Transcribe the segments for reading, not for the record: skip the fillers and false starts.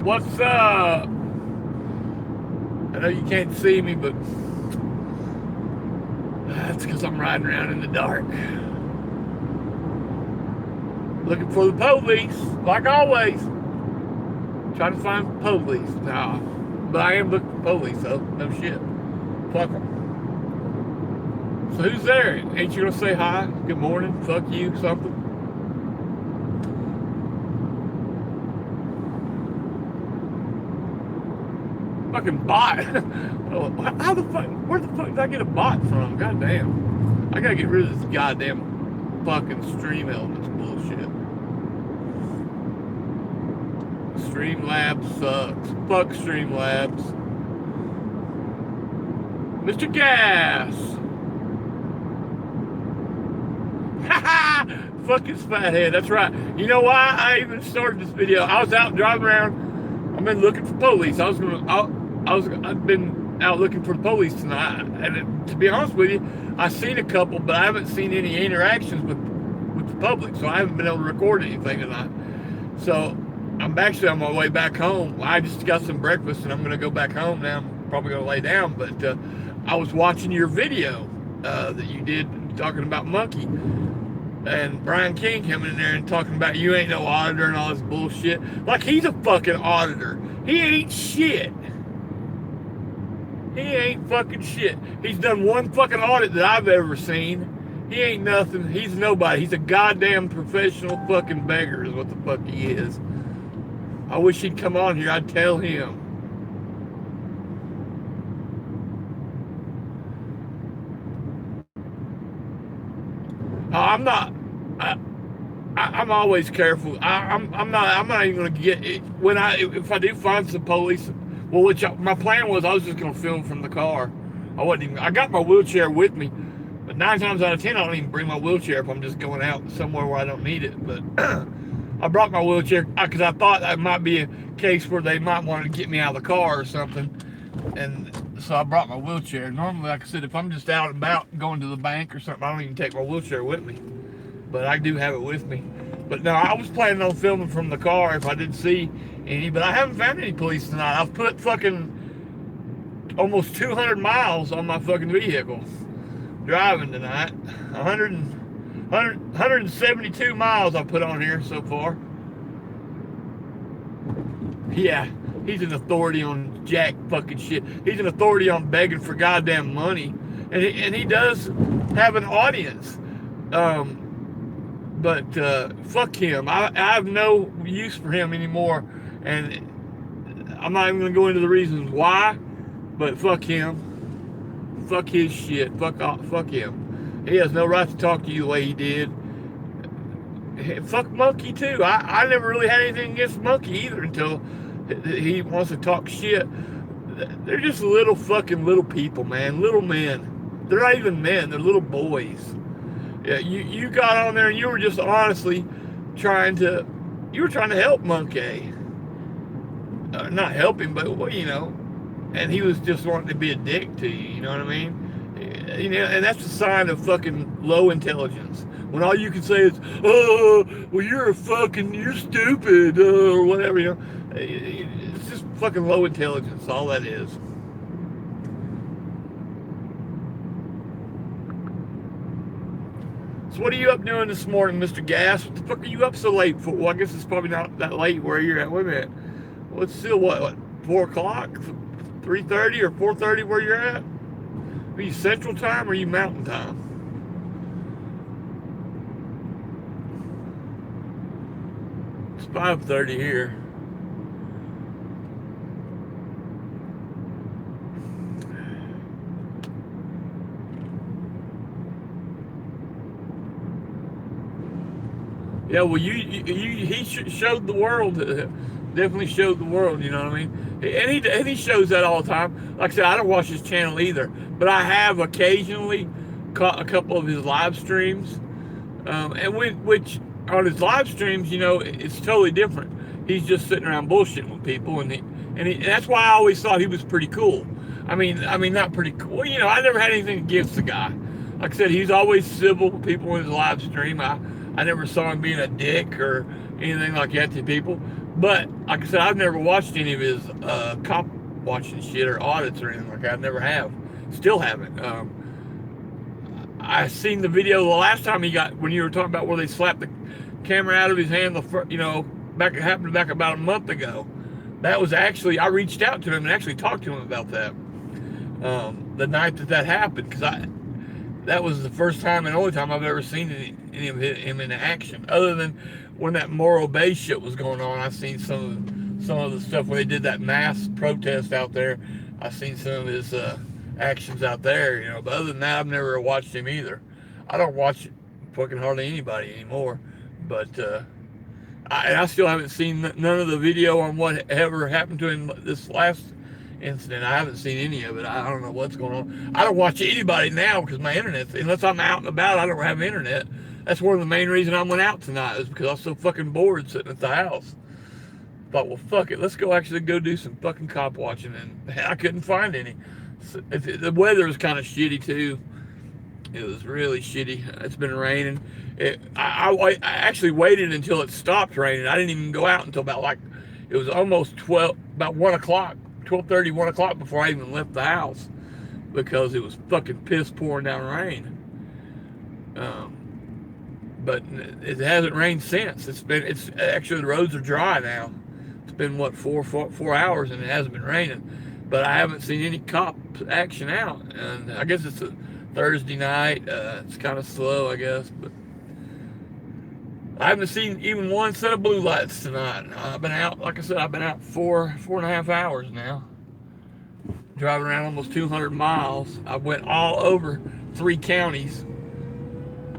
What's up? I know you can't see me, but that's because I'm riding around in the dark. Looking for the police, like always. Trying to find police. Nah, but I am looking for police, though. No shit. Fuck them. So who's there? Ain't you gonna say hi? Good morning? Fuck you? Something? Fucking bot. How the fuck? Where the fuck did I get a bot from? God damn. I gotta get rid of this goddamn fucking Stream bullshit. Streamlabs sucks. Fuck Streamlabs. Mr. Gas. Haha! Fuck his fat head. That's right. You know why I even started this video? I was out driving around. I've been looking for police. I've been out looking for the police tonight, and to be honest with you, I've seen a couple, but I haven't seen any interactions with the public, so I haven't been able to record anything tonight. So I'm actually on my way back home. I just got some breakfast, and I'm going to go back home now. I'm probably going to lay down, but I was watching your video that you did talking about Monkey. And Brian King coming in there and talking about you ain't no auditor and all this bullshit. Like he's a fucking auditor. He ain't shit. He ain't fucking shit. He's done one fucking audit that I've ever seen. He ain't nothing. He's nobody. He's a goddamn professional fucking beggar is what the fuck he is. I wish he'd come on here. I'd tell him. I'm not. I'm always careful. I'm not even gonna get it when if I do find some police. Well, my plan was I was just gonna film from the car. I got my wheelchair with me, but 9 times out of 10 I don't even bring my wheelchair if I'm just going out somewhere where I don't need it. But I brought my wheelchair because I thought that might be a case where they might want to get me out of the car or something, and so I brought my wheelchair. Normally, like I said, if I'm just out and about going to the bank or something, I don't even take my wheelchair with me. But I do have it with me. But no, I was planning on filming from the car if I didn't see any, but I haven't found any police tonight. I've put fucking almost 200 miles on my fucking vehicle driving tonight. 172 miles I put on here so far. Yeah. He's an authority on jack fucking shit. He's an authority on begging for goddamn money. And he does have an audience. But fuck him. I have no use for him anymore. And I'm not even going to go into the reasons why. But fuck him. Fuck his shit. Fuck him. He has no right to talk to you the way he did. Fuck Monkey too. I never really had anything against Monkey either until he wants to talk shit. They're just little people, man. Little men. They're not even men. They're little boys. Yeah, you got on there and you were just honestly trying to help Monkey. Not help him, but well, and he was just wanting to be a dick to you. You know what I mean? And that's a sign of fucking low intelligence. When all you can say is, "Oh, well, you're stupid," or whatever, It's just fucking low intelligence. All that is. So what are you up doing this morning, Mr. Gas? What the fuck are you up so late for? Well, I guess it's probably not that late where you're at. Wait a minute. Well, it's still what 4 o'clock? 3:30 or 4:30 where you're at? Are you Central Time or are you Mountain Time? It's 5:30 here. Yeah, well, he showed the world, definitely showed the world. You know what I mean? And he shows that all the time. Like I said, I don't watch his channel either, but I have occasionally caught a couple of his live streams, which on his live streams, it's totally different. He's just sitting around bullshitting with people, and that's why I always thought he was pretty cool. I mean, not pretty cool. I never had anything against the guy. Like I said, he's always civil with people in his live stream. I never saw him being a dick or anything like that to people. But like I said, I've never watched any of his cop watching shit or audits or anything like that. I never have. Still haven't. I seen the video the last time he got, when you were talking about where they slapped the camera out of his hand, back, it happened back about a month ago. That was actually, I reached out to him and actually talked to him about that the night that happened, because that was the first time and only time I've ever seen any of him in action, other than when that Morro Bay shit was going on. I've seen some of the stuff when they did that mass protest out there. I've seen some of his actions out there, but other than that, I've never watched him either. I don't watch fucking hardly anybody anymore, but I still haven't seen none of the video on whatever happened to him this last incident. I haven't seen any of it. I don't know what's going on. I don't watch anybody now because my internet, unless I'm out and about, I don't have internet. That's one of the main reasons I went out tonight, is because I was so fucking bored sitting at the house. Thought, well, fuck it, let's actually go do some fucking cop watching, and I couldn't find any. So, the weather was kind of shitty too. It was really shitty. It's been raining. I actually waited until it stopped raining. I didn't even go out until it was almost about 1 o'clock, 12:30, 1 o'clock before I even left the house, because it was fucking piss pouring down rain. But it hasn't rained since. It's actually, the roads are dry now. It's been what, four hours, and it hasn't been raining. But I haven't seen any cop action out, and I guess it's a Thursday night. It's kind of slow, I guess, but I haven't seen even one set of blue lights tonight. I've been out, like I said, I've been out four and a half hours now, driving around almost 200 miles. I went all over 3 counties.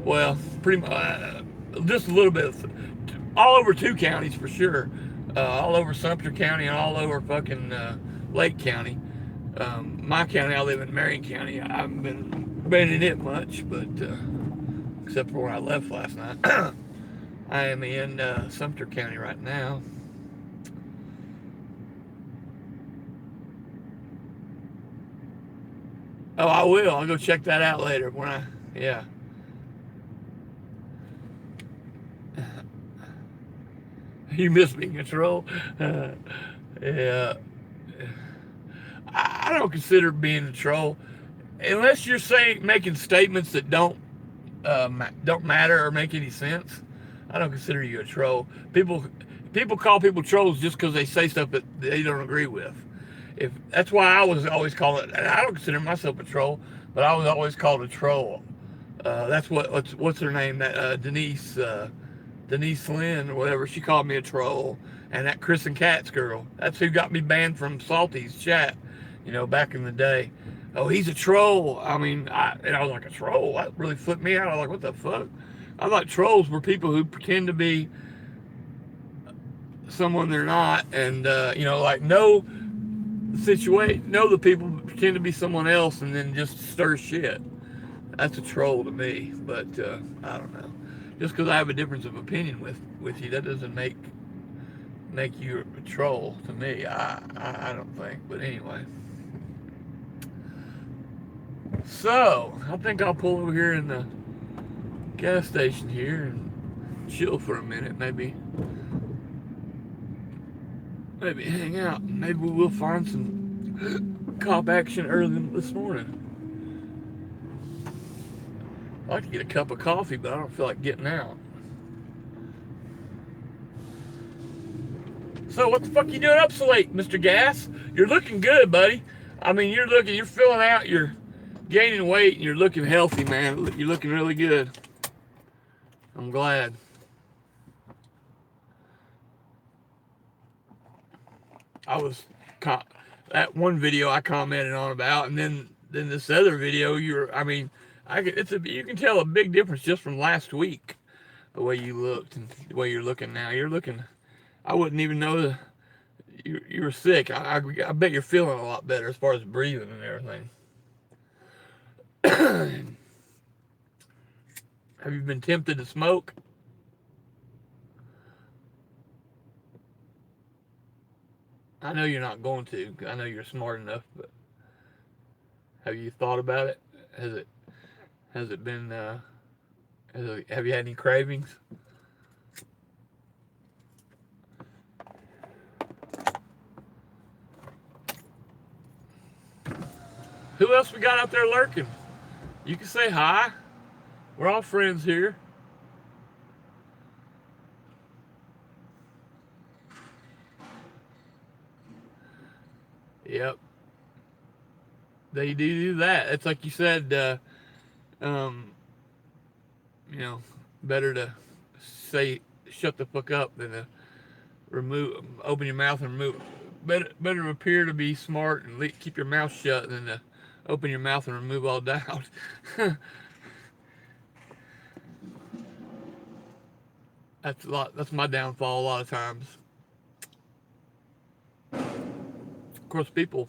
Well, pretty much, just a little bit, all over 2 counties for sure. All over Sumter County and all over fucking Lake County. My county, I live in Marion County. I haven't been in it much, but except for when I left last night. I am in Sumter County right now. Oh, I will. I'll go check that out later yeah. You miss being a troll? Yeah. I don't consider being a troll, unless you're making statements that don't matter or make any sense. I don't consider you a troll. People call people trolls just because they say stuff that they don't agree with. If that's why I was always called it. I don't consider myself a troll, but I was always called a troll. That's what's her name? That Denise Lynn or whatever. She called me a troll, and that Chris and Katz girl. That's who got me banned from Salty's chat. Back in the day. Oh, he's a troll. I mean, I was like, a troll? That really flipped me out. I was like, what the fuck? I thought trolls were people who pretend to be someone they're not, and like know the people pretend to be someone else and then just stir shit. That's a troll to me. But I don't know. Just because I have a difference of opinion with you, that doesn't make you a troll to me. I don't think. But anyway. So, I think I'll pull over here in the gas station here and chill for a minute, maybe hang out. Maybe we'll find some cop action early this morning. I'd like to get a cup of coffee, but I don't feel like getting out. So what the fuck you doing up so late, Mr. Gas? You're looking good, buddy. I mean, you're filling out, you're gaining weight, and you're looking healthy, man. You're looking really good. I'm glad. That one video I commented on about, and then this other video, you can tell a big difference just from last week. The way you looked and the way you're looking now. I wouldn't even know you were sick. I bet you're feeling a lot better as far as breathing and everything. Have you been tempted to smoke? I know you're not going to. I know you're smart enough, but have you thought about it? Has it been? Have you had any cravings? Who else we got out there lurking? You can say hi. We're all friends here. Yep, they do that. It's like you said. Um, you know, better to say shut the fuck up than to open your mouth and remove. Better appear to be smart and keep your mouth shut than to open your mouth and remove all doubt. That's a lot. That's my downfall a lot of times. Of course, people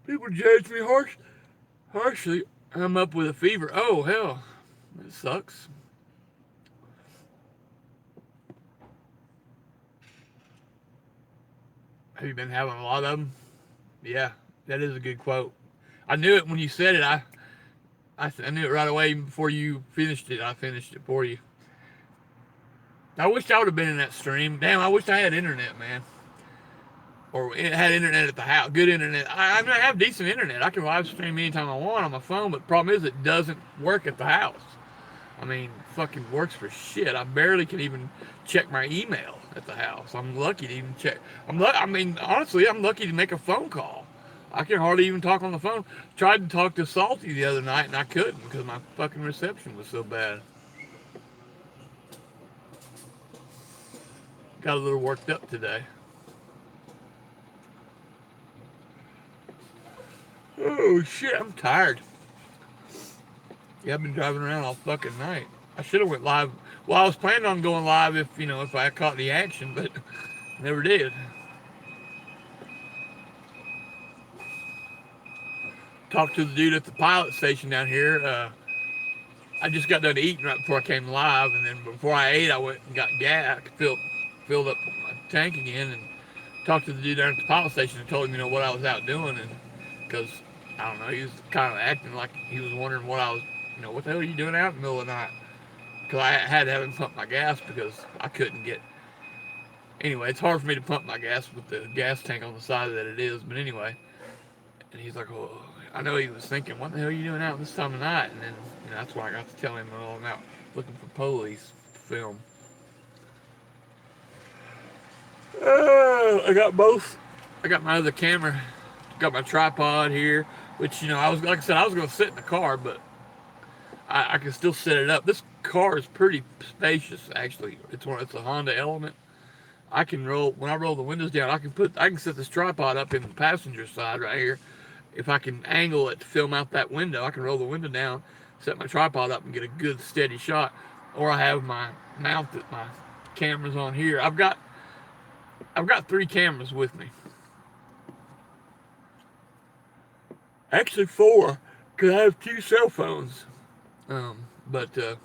judge me harshly. I'm up with a fever. Oh hell, that sucks. Have you been having a lot of them? Yeah, that is a good quote. I knew it when you said it. I knew it right away before you finished it. I finished it for you. I wish I would have been in that stream. Damn, I wish I had internet, man. Or it had internet at the house. Good internet. I mean, I have decent internet. I can live stream anytime I want on my phone, but the problem is it doesn't work at the house. I mean, fucking works for shit. I barely can even check my email at the house. I'm lucky to even check. I mean, honestly, I'm lucky to make a phone call. I can hardly even talk on the phone. Tried to talk to Salty the other night and I couldn't because my fucking reception was so bad. Got a little worked up today. Oh shit, I'm tired. Yeah, I've been driving around all fucking night. I should have went live. Well, I was planning on going live if if I caught the action, but never did. Talked to the dude at the pilot station down here. I just got done eating right before I came live, and then before I ate, I went and got gas, filled up my tank again, and talked to the dude down at the pilot station and told him what I was out doing, and because I don't know, he was kind of acting like he was wondering what I was, what the hell are you doing out in the middle of the night? Because I had to have him pump my gas because I couldn't get. Anyway, it's hard for me to pump my gas with the gas tank on the side that it is. But anyway, and he's like, "Oh, I know." He was thinking, "What the hell are you doing out this time of night?" And then that's why I got to tell him, "Oh, I'm out looking for police to film." I got both. I got my other camera. Got my tripod here, which I was like I said I was going to sit in the car, but I can still set it up. This car is pretty spacious, actually. It's a Honda Element. I can roll when I roll the windows down. I can set this tripod up in the passenger side right here. If I can angle it to film out that window, I can roll the window down, set my tripod up, and get a good steady shot. Or I have my cameras on here. I've got 3 cameras with me. Actually 4, because I have 2 cell phones. But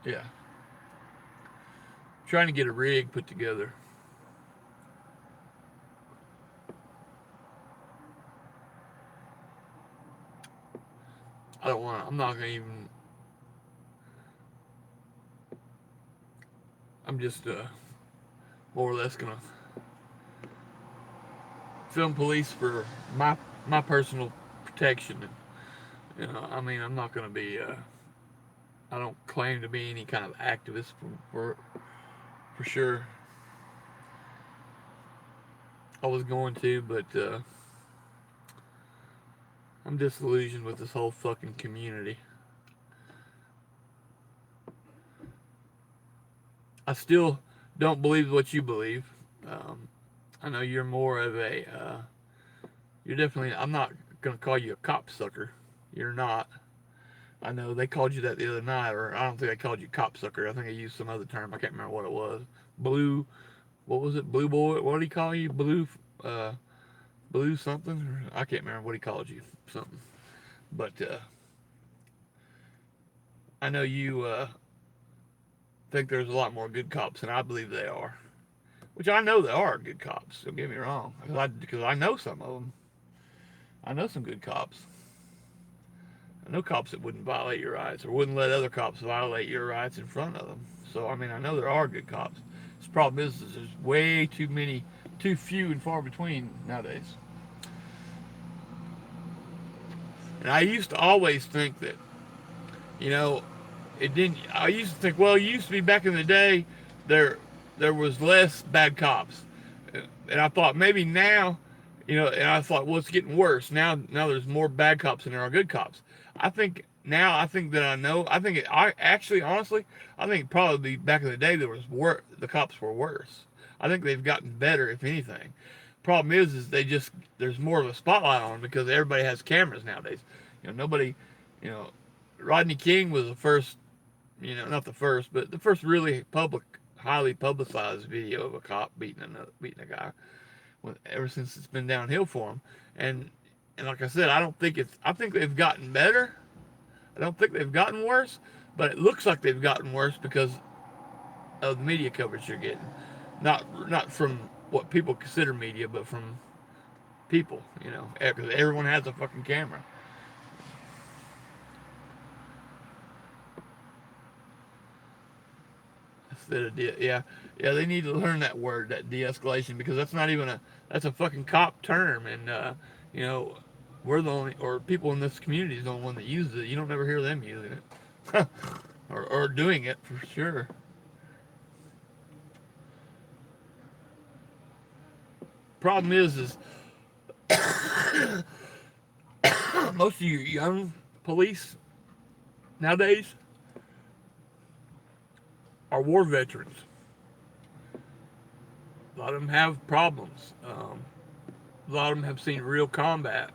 yeah, trying to get a rig put together. I don't want. I'm not gonna even. I'm just more or less gonna film police for my personal protection. And, I mean, I'm not gonna be. I don't claim to be any kind of activist for sure. I was going to, but I'm disillusioned with this whole fucking community. I still don't believe what you believe. Um, I know you're more of a. You're definitely. I'm not gonna call you a cop sucker. You're not. I know they called you that the other night, or I don't think they called you cop sucker. I think they used some other term. I can't remember what it was. Blue. What was it? Blue boy. What did he call you? Uh, blue something. I can't remember what he called you. Something. But I know you think there's a lot more good cops than I believe they are. Which I know there are good cops. Don't get me wrong, because I know some of them. I know some good cops. I know cops that wouldn't violate your rights or wouldn't let other cops violate your rights in front of them. So I mean, I know there are good cops. The problem is there's way too many, too few and far between nowadays. And I used to always think that, you know, it didn't. I used to think, well, it used to be back in the day, there there was less bad cops, and I thought maybe now, and I thought, well, it's getting worse now. There's more bad cops than there are good cops. I think now. I think that I know. I think I actually, honestly, I think probably back in the day there was the cops were worse. I think they've gotten better, if anything. Problem is they just there's more of a spotlight on them because everybody has cameras nowadays. Nobody, you know, Rodney King was the first, not the first, but the first really highly publicized video of a cop beating a guy. Ever since it's been downhill for him, and and like I said, I don't think it's. I think they've gotten better. I don't think they've gotten worse, but it looks like they've gotten worse because of the media coverage you're getting. Not from what people consider media, but from people. Because everyone has a fucking camera. Instead of yeah, they need to learn that word, that de-escalation, because that's a fucking cop term, and you know, we're the only, or people in this community is the only one that uses it. You don't ever hear them using it, or doing it for sure. Problem is most of you young police nowadays are war veterans. A lot of them have problems. A lot of them have seen real combat.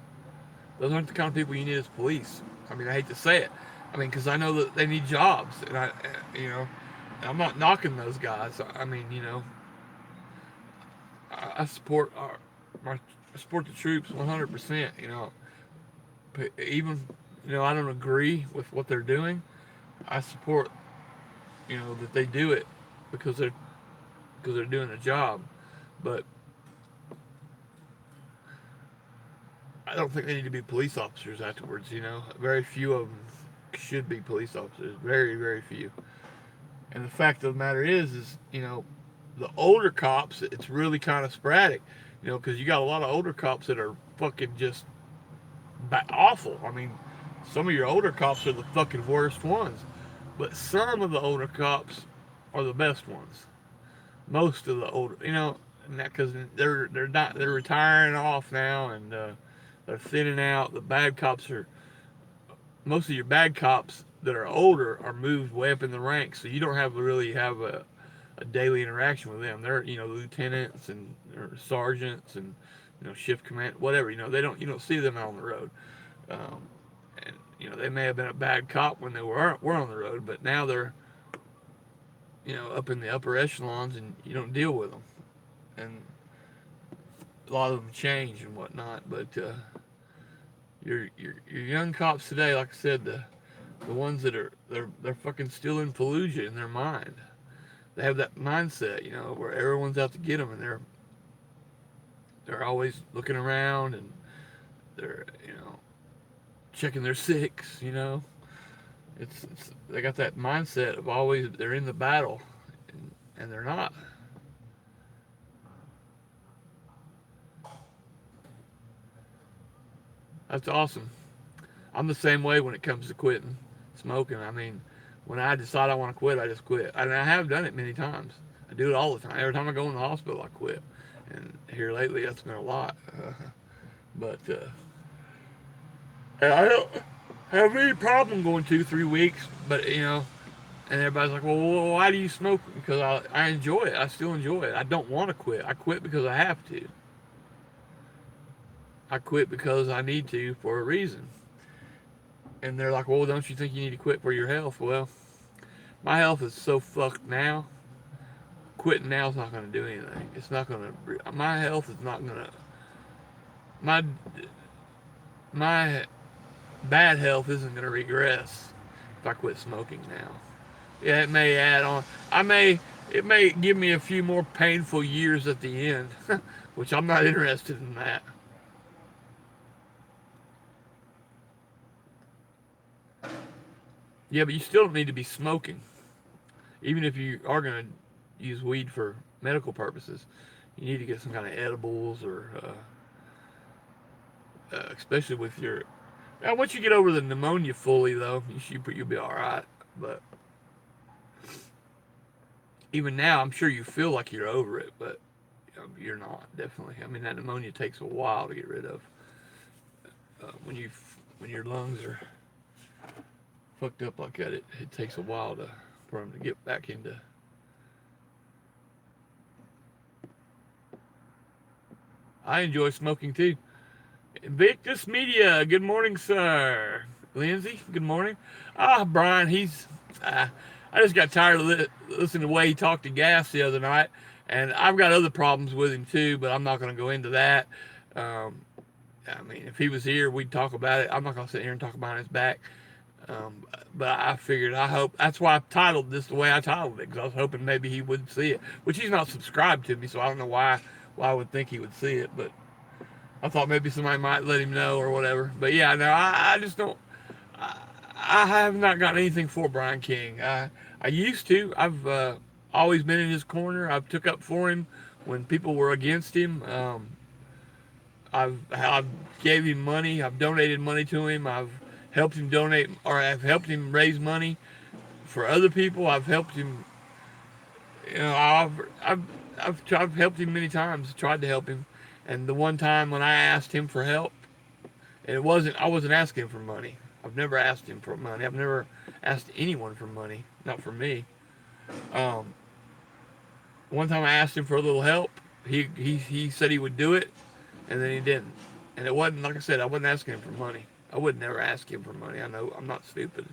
Those aren't the kind of people you need as police. I mean, I hate to say it. I mean, because I know that they need jobs, and I'm not knocking those guys. I mean, I support I support the troops 100%. But even I don't agree with what they're doing. I support that they do it because they're doing a job. But I don't think they need to be police officers afterwards. Very few of them should be police officers. Very, very few. And the fact of the matter is the older cops. It's really kind of sporadic. Because you got a lot of older cops that are fucking just awful. I mean, some of your older cops are the fucking worst ones, but some of the older cops are the best ones. Most of the older, because they're retiring off now, and they're thinning out. The bad cops are most of your bad cops that are older are moved way up in the ranks, so you don't really have a daily interaction with them. They're lieutenants and or sergeants and shift command, whatever. They don't you don't see them out on the road. Um, and they may have been a bad cop when they were on the road, but now they're up in the upper echelons, and you don't deal with them. And a lot of them change and whatnot. But your young cops today, like I said, the ones that they're fucking still in Fallujah in their mind. They have that mindset, where everyone's out to get them, and they're always looking around, and they're checking their six. It's they got that mindset of always they're in the battle, and they're not. That's awesome. I'm the same way when it comes to quitting smoking. I mean, when I decide I want to quit, I just quit. And I have done it many times. I do it all the time. Every time I go in the hospital, I quit. And here lately, that's been a lot. But I don't have any problem going 2, 3 weeks. But and everybody's like, well, why do you smoke? Because I enjoy it. I still enjoy it. I don't want to quit. I quit because I have to. I quit because I need to for a reason. And they're like, well, don't you think you need to quit for your health? Well, my health is so fucked now. Quitting now is not going to do anything. It's not going to. My health is not going to. My my bad health isn't going to regress if I quit smoking now. Yeah, it may add on. I may. It may give me a few more painful years at the end, which I'm not interested in that. Yeah, but you still don't need to be smoking, even if you are going to use weed for medical purposes. You need to get some kind of edibles, or especially with your Now, once you get over the pneumonia fully, though, you'll be all right. But even now, I'm sure you feel like you're over it, but you're not. Definitely. I mean, that pneumonia takes a while to get rid of. When your lungs are fucked up like that, it takes a while for them to get back into. I enjoy smoking too. Victus Media, good morning, sir. Lindsay, good morning. Brian, I just got tired of listening to the way he talked to Gas the other night, and I've got other problems with him too, but I'm not going to go into that. Um, I mean, if he was here, we'd talk about it. I'm not going to sit here and talk behind his back. But I figured, I hope, that's why I titled this the way I titled it, because I was hoping maybe he would see it, which he's not subscribed to me, so I don't know why I would think he would see it, but I thought maybe somebody might let him know or whatever. But yeah, no, I just don't. I have not gotten anything for Brian King. I used to. I've always been in his corner. I've took up for him when people were against him. I've gave him money. I've donated money to him. I've helped him donate, or I've helped him raise money for other people. I've helped him. You know, I've helped him many times. Tried to help him, and the one time when I asked him for help, and I wasn't asking him for money. I've never asked him for money. I've never asked anyone for money, not for me. Um, One time I asked him for a little help. He said he would do it, and then he didn't. And it wasn't, like I said, I wasn't asking him for money. I would never ask him for money. I know I'm not stupid.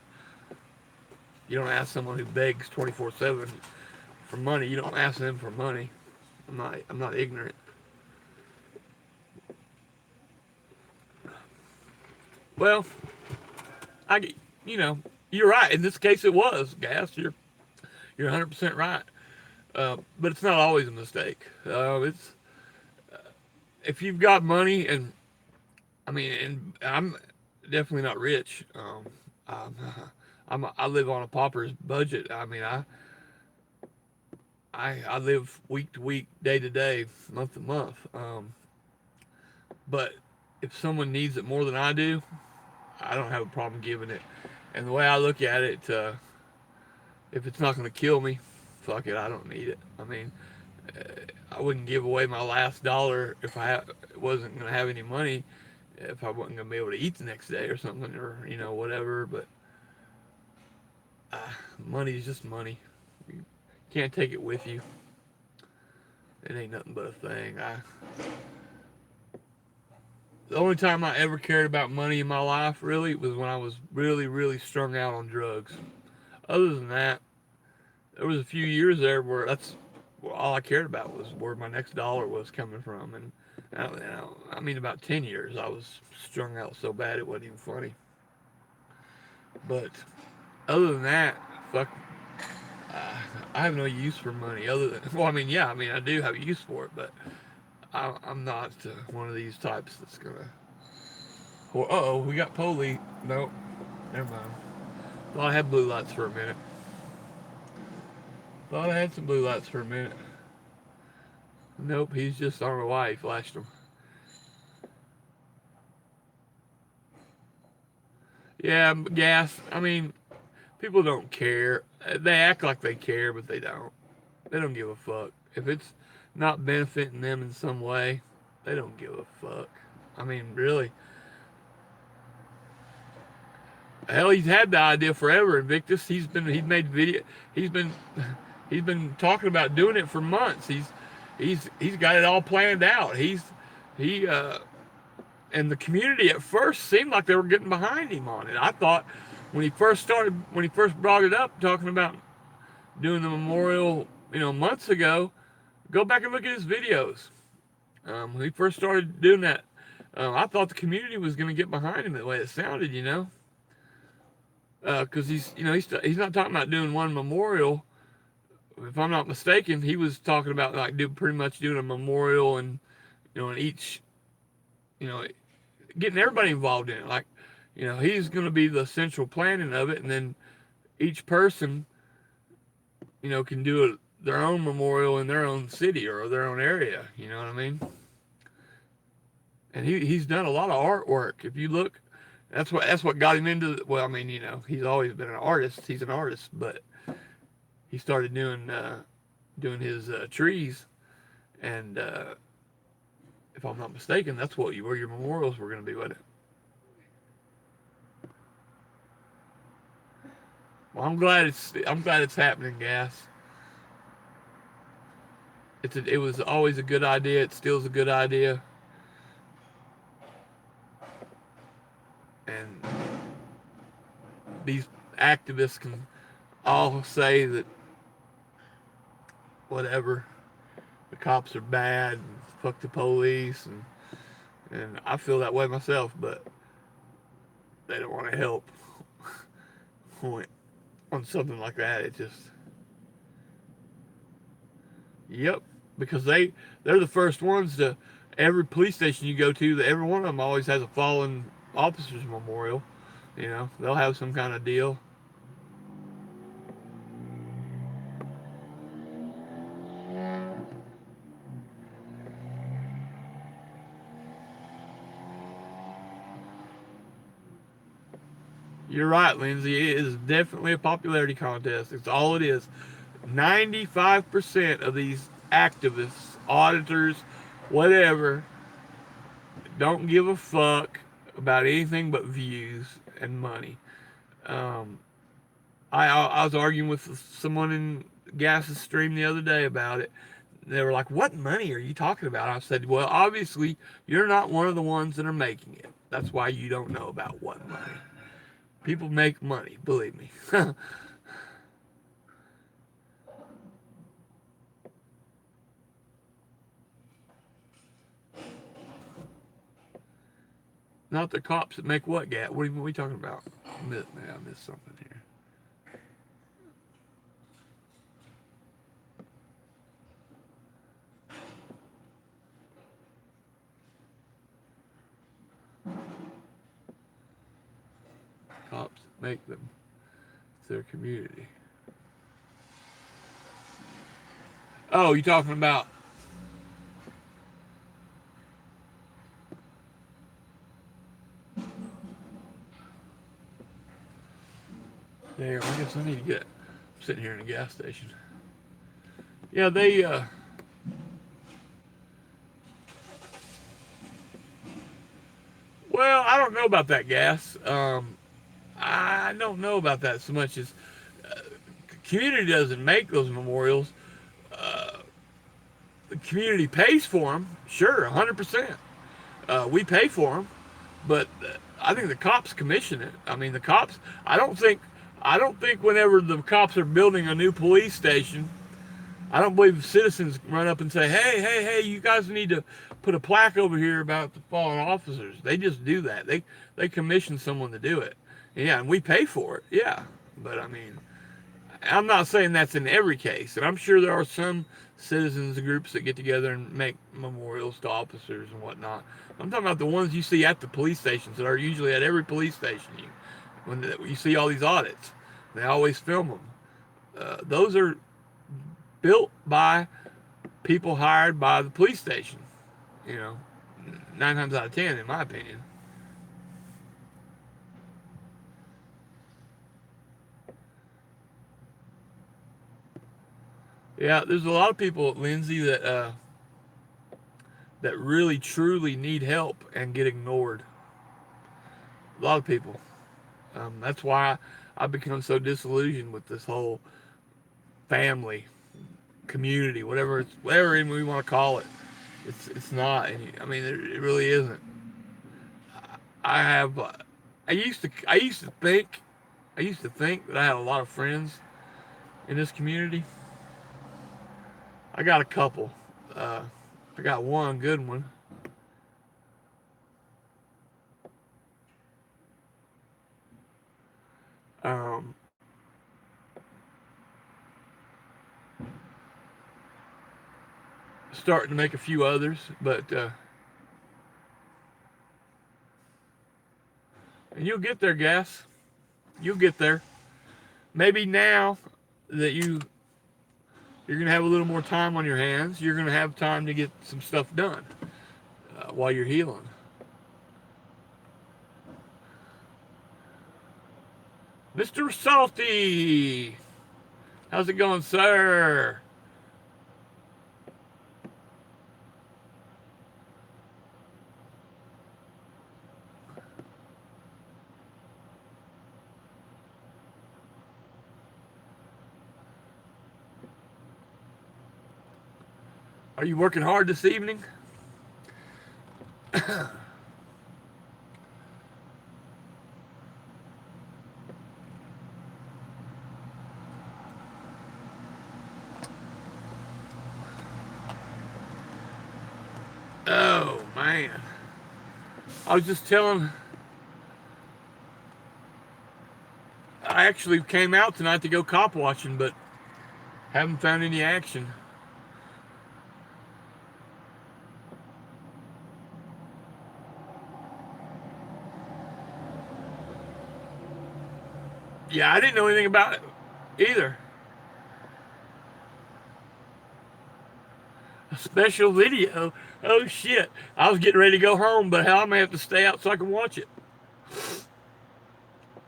You don't ask someone who begs 24/7 for money. You don't ask them for money. I'm not ignorant. Well, I you know you're right. In this case, it was Gas. You're 100% right. But it's not always a mistake. It's if you've got money, and I mean, and I'm definitely not rich. I'm, I live on a pauper's budget. I mean, I live week to week, day to day, month to month. But if someone needs it more than I do, I don't have a problem giving it. And the way I look at it, if it's not going to kill me, fuck it, I don't need it. I mean, I wouldn't give away my last dollar if wasn't going to have any money, if I wasn't going to be able to eat the next day or something, or whatever. But uh, money is just money. You can't take it with you. It ain't nothing but a thing. The only time I ever cared about money in my life really was when I was really, really strung out on drugs. Other than that, there was a few years there where that's all I cared about was where my next dollar was coming from, and I mean about 10 years I was strung out so bad it wasn't even funny. But other than that, fuck, uh, I have no use for money. Other than well, I mean yeah, I mean I do have a use for it, but I'm not one of these types that's gonna. Well, we got Polly. Nope, never mind. Thought I had blue lights for a minute. Thought I had some blue lights for a minute. Nope, he's just on the why he flashed them. Yeah, Gas. I mean, people don't care. They act like they care, but they don't. They don't give a fuck. If it's not benefiting them in some way, they don't give a fuck. I mean, really. Hell, he's had the idea forever, Invictus. He's made video. He's been he's been talking about doing it for months. He's got it all planned out. He and the community at first seemed like they were getting behind him on it. I thought when he first brought it up, talking about doing the memorial, months ago. Go back and look at his videos. When he first started doing that, I thought the community was going to get behind him the way it sounded, because he's not talking about doing one memorial. If I'm not mistaken, he was talking about like pretty much doing a memorial and in each, you know, getting everybody involved in it. Like, he's going to be the central planning of it, and then each person, can do their own memorial in their own city or their own area. You know what I mean? And he's done a lot of artwork. If you look, That's what got him into. Well, I mean, he's always been an artist. He's an artist, but he started doing his trees, and if I'm not mistaken, that's where your memorials were going to be, wasn't it? Well, I'm glad it's happening, Gas. It was always a good idea. It still is a good idea, and these activists can all say that whatever, the cops are bad and fuck the police, and I feel that way myself, but they don't want to help on something like that. It just, yep, because they're the first ones to every police station you go to. That every one of them always has a fallen officers memorial. They'll have some kind of deal. You're right, Lindsay. It is definitely a popularity contest. It's all it is. 95% of these activists, auditors, whatever, don't give a fuck about anything but views and money. Um, I was arguing with someone in Gas's stream the other day about it. They were like, "What money are you talking about?" I said, "Well, obviously you're not one of the ones that are making it. That's why you don't know about what money. People make money, believe me." Not the cops that make what, Gat? What are we talking about? I missed something here. Cops that make them. It's their community. Oh, you talking about? There, I guess I need to get. I'm sitting here in a gas station. Yeah, they. Well, I don't know about that, Gas. I don't know about that so much as community doesn't make those memorials. Uh, the community pays for them, sure, 100%. We pay for them, but I think the cops commission it. I mean, the cops. I don't think whenever the cops are building a new police station, I don't believe citizens run up and say, "Hey, hey, hey, you guys need to put a plaque over here about the fallen officers." They just do that. They commission someone to do it. Yeah, and we pay for it. Yeah, but I mean, I'm not saying that's in every case, and I'm sure there are some citizens groups that get together and make memorials to officers and whatnot. I'm talking about the ones you see at the police stations that are usually at every police station. When you see all these audits, they always film them. Those are built by people hired by the police station. You know, 9 times out of 10, in my opinion. Yeah, there's a lot of people, Lindsay, that really truly need help and get ignored. A lot of people. That's why I've become so disillusioned with this whole family, community, whatever we want to call it. It's not. I mean, it really isn't. I have. I used to think that I had a lot of friends in this community. I got a couple. Uh, I got one good one. Um, Starting to make a few others, but you'll get there, Gas. You'll get there. Maybe now that you're gonna have a little more time on your hands, you're gonna have time to get some stuff done while you're healing. Mr. Salty. How's it going, sir? Are you working hard this evening? Oh, man. I was just telling, I actually came out tonight to go cop watching, but haven't found any action. Yeah, I didn't know anything about it either. A special video? Oh, shit. I was getting ready to go home, but hell, I may have to stay out so I can watch it.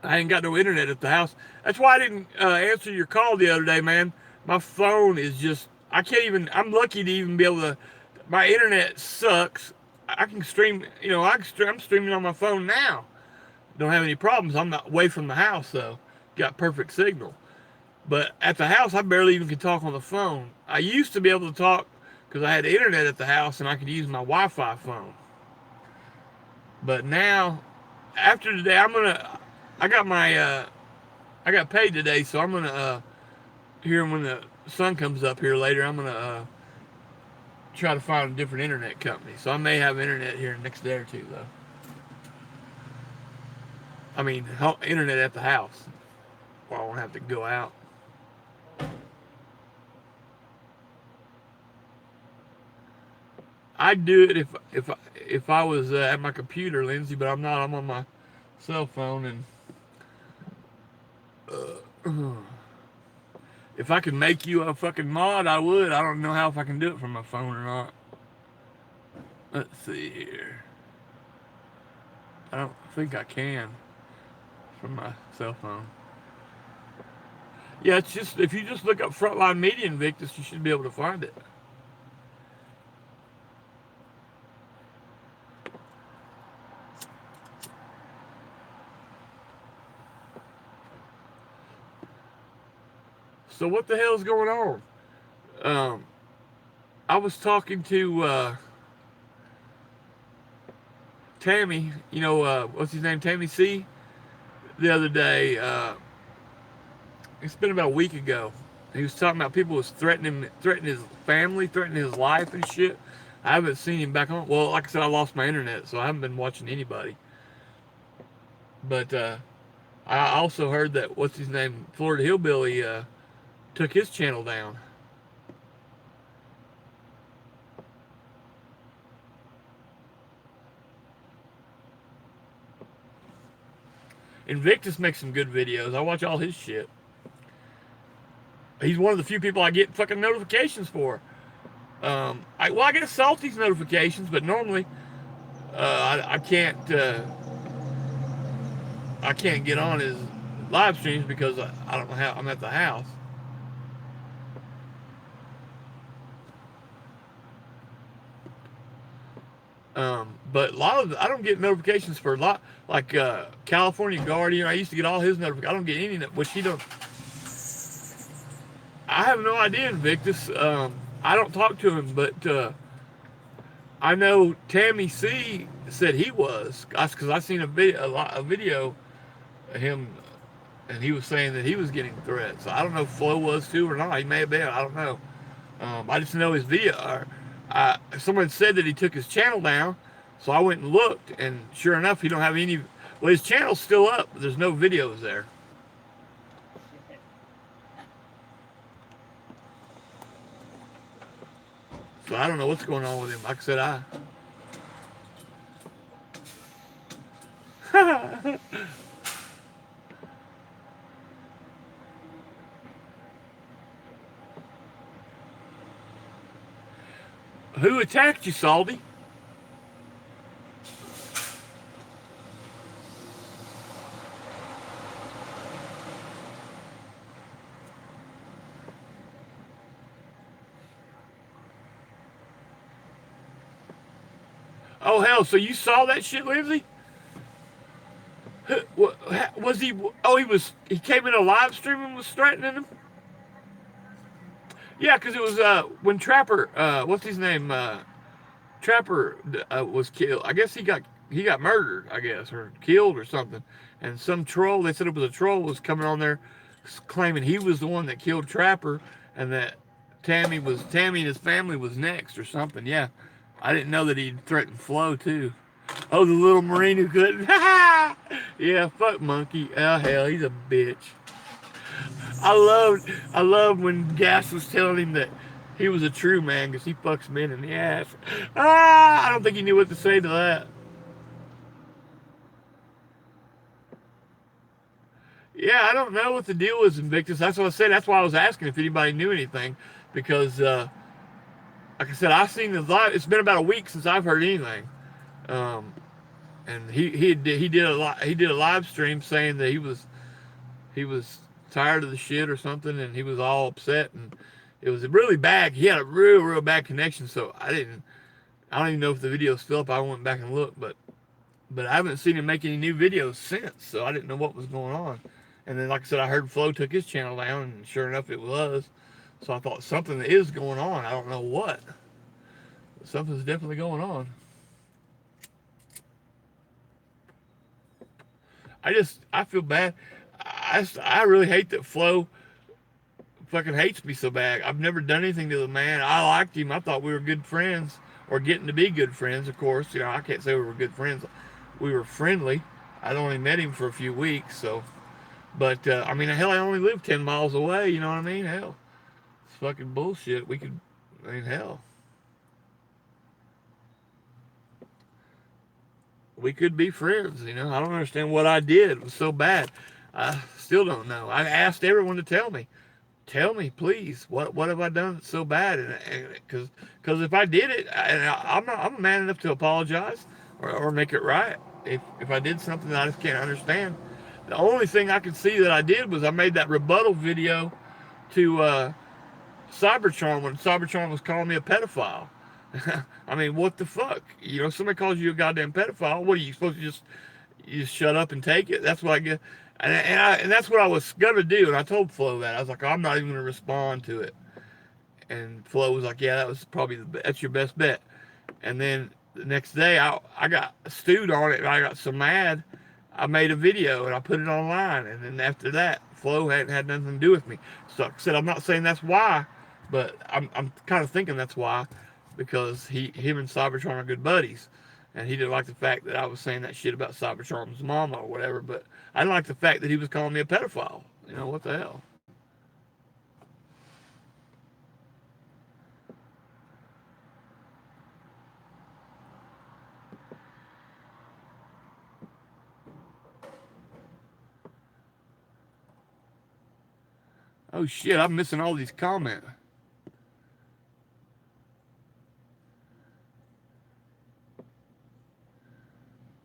I ain't got no internet at the house. That's why I didn't answer your call the other day, man. My phone is just, I can't even, I'm lucky to even be able to, my internet sucks. I can stream, I'm streaming on my phone now. Don't have any problems. I'm not away from the house, though. Got perfect signal. But at the house, I barely even could talk on the phone. I used to be able to talk because I had internet at the house and I could use my Wi-Fi phone. But now, after today, I got I got paid today, so I'm gonna, here when the sun comes up here later, I'm gonna try to find a different internet company. So I may have internet here next day or two, though. I mean, internet at the house. Well, I won't have to go out. I'd do it if I was at my computer, Lindsay, but I'm not. I'm on my cell phone, and if I could make you a fucking mod, I would. I don't know how if I can do it from my phone or not. Let's see here. I don't think I can from my cell phone. Yeah, it's just if you just look up Frontline Media Invictus, you should be able to find it. So what the hell's going on? Um, I was talking to Tammy, what's his name, Tammy C, the other day. It's been about a week ago. He was talking about people was threatening his family, threatening his life and shit. I haven't seen him back on. Well, like I said, I lost my internet, so I haven't been watching anybody. But I also heard that what's his name, Florida Hillbilly, took his channel down. Invictus makes some good videos. I watch all his shit. He's one of the few people I get fucking notifications for. I get Salty's notifications, but normally I can't get on his live streams because I don't know how I'm at the house. But a lot of I don't get notifications for a lot like California Guardian. I used to get all his notifications. I don't get any, which he don't. I have no idea, Invictus. I don't talk to him, but I know Tammy C said he was. Because I seen a video of him, and he was saying that he was getting threats. So I don't know if Flo was too or not. He may have been. I don't know. I just know his video. Someone said that he took his channel down, so I went and looked, and sure enough, he don't have any. Well, his channel's still up, but there's no videos there. So I don't know what's going on with him. Like I said, Who attacked you, Salty? Oh hell! So you saw that shit, Lindsay? Was he? Oh, he was. He came in a live stream and was threatening him. Yeah, because it was when Trapper, what's his name? Trapper was killed. I guess he got murdered. I guess or killed or something. And some troll. They said it was a troll was coming on there, claiming he was the one that killed Trapper, and that Tammy and his family was next or something. Yeah, I didn't know that he threatened Flo too. Oh, the little Marine who couldn't. Yeah, fuck Monkey. Oh hell, he's a bitch. I loved when Gas was telling him that he was a true man because he fucks men in the ass. I don't think he knew what to say to that. Yeah, I don't know what the deal was, Invictus. That's what I said. That's why I was asking if anybody knew anything because, like I said, I've seen the live. It's been about a week since I've heard anything. Um, and he did a live stream saying that he was tired of the shit or something, and he was all upset, and it was really bad. He had a real bad connection, so I don't even know if the video's still up. I went back and looked, but I haven't seen him make any new videos since, so I didn't know what was going on. And then, like I said, I heard Flo took his channel down, and sure enough, it was. So I thought something is going on. I don't know what. But something's definitely going on. I feel bad. I really hate that Flo fucking hates me so bad. I've never done anything to the man. I liked him. I thought we were good friends, or getting to be good friends. Of course, I can't say we were good friends. We were friendly. I'd only met him for a few weeks, so. But I mean, hell, I only live 10 miles away. You know what I mean? Hell, it's fucking bullshit. We could, I mean, hell, we could be friends. I don't understand what I did. It was so bad. I still don't know. I asked everyone to tell me, please, what have I done that's so bad? And because if I did it, I'm man enough to apologize or make it right. If I did something that I just can't understand, the only thing I could see that I did was I made that rebuttal video to Cybertron when Cybertron was calling me a pedophile. I mean, what the fuck? Somebody calls you a goddamn pedophile. What are you supposed to you just shut up and take it? That's what I get. And that's what I was gonna do. And I told Flo that I was like, I'm not even gonna respond to it. And Flo was like, yeah, that's your best bet. And then the next day, I got stewed on it, and I got so mad, I made a video and I put it online. And then after that, Flo hadn't had nothing to do with me. So like I said, I'm not saying that's why, but I'm kind of thinking that's why, because him and Cybertron are good buddies. And he didn't like the fact that I was saying that shit about Cybertron's mama or whatever, but I didn't like the fact that he was calling me a pedophile. What the hell? Oh shit, I'm missing all these comments.